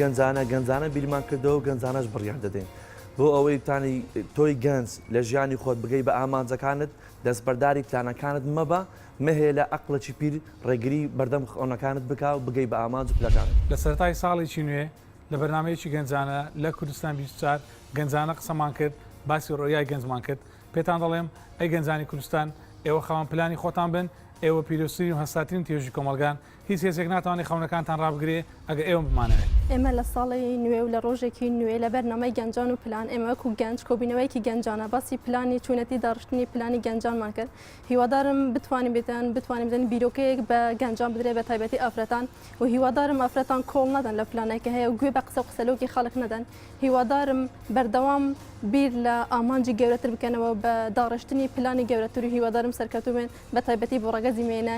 I: گەنجانە بیرمان کردەوە و گەنجانەش بڕیان دەدەین بۆ ئەوەی تانی تۆی گەنج لە ژیانی خۆت بگەی بە ئامانجەکانت دەستبەرداری پلانەکانت مەبە مەهێ لە عەقڵێکی پیر ڕێگری بەردەم خۆنەکانت بکا و بگەی بە ئامانج و پلەکانت.
G: لە سەرەتای ساڵێکی نوێ لە بەرنامەیەکی گەنجانە لە کوردستان 24 گەنجانە قسەمان کرد باسی ڕۆیای گەنجمان کرد پێتان دەڵێم ئەی گەنجانی کوردستان ئێوە خاوەن پلانی خۆتان بن ئێوە پیرۆستترین و هەستاترین تێژی کۆمەلگان هیچ هێزێک ناتوانێت خەونەکانتان ڕابگرێ ئەگە ئێوە بمانەوێت.
J: ئێمە لە ساڵی نوێ و لە ڕۆژێکی نوێ لە بەرنامەی گەنجان و پلان ئێمە وەکو گەنج کۆبینەوەیکی گەنجانە باسی پلانی چوونەتی داڕشتنی پلانی گەنجانمان کرد هیوادارم بتوانین بزانین بیرۆکەیەک بە گەنجان بدرێ بە تایبەتی ئافرەتان و هیوادارم ئافرەتان کۆڵ نەدەن لە پلانێکە هەیە و گوێ بە قسە و قسەلۆکی خەڵک نەدەن هیوادارم بەردەوام بیر لە ئامانجی گەورەتر بکەنەوە بە داڕشتنی پلانی گەورەتر و هیوادارم سەرکەوتو بێن بە تایبەتی بۆ ڕەگەزی مێنە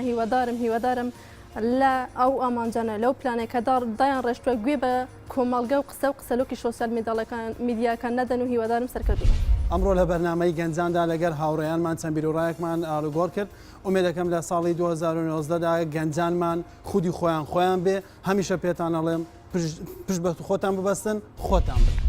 J: هیوادارم لە ئەو ئامانجانە لەو پلانێکە دایان ڕێشتووە گوێ بە کۆمەڵگە و قسە و قسەلۆکی سۆسیال میدیاکان نەدەن و هیوادارم سەرکەوتو.
H: ئەمڕۆ لە بەرنامەی گەنجاندا لەگەر هاوڕێیانمان چەند بیرۆڕایەکمان ئاڵوگۆڕ کرد ئومێدەکەم لە ساڵی 2019دا گەنجانمان خودی خۆیان بێ هەمیشە پێتان ئەڵێم پشت بە خۆتان ببەستن خۆتان بن.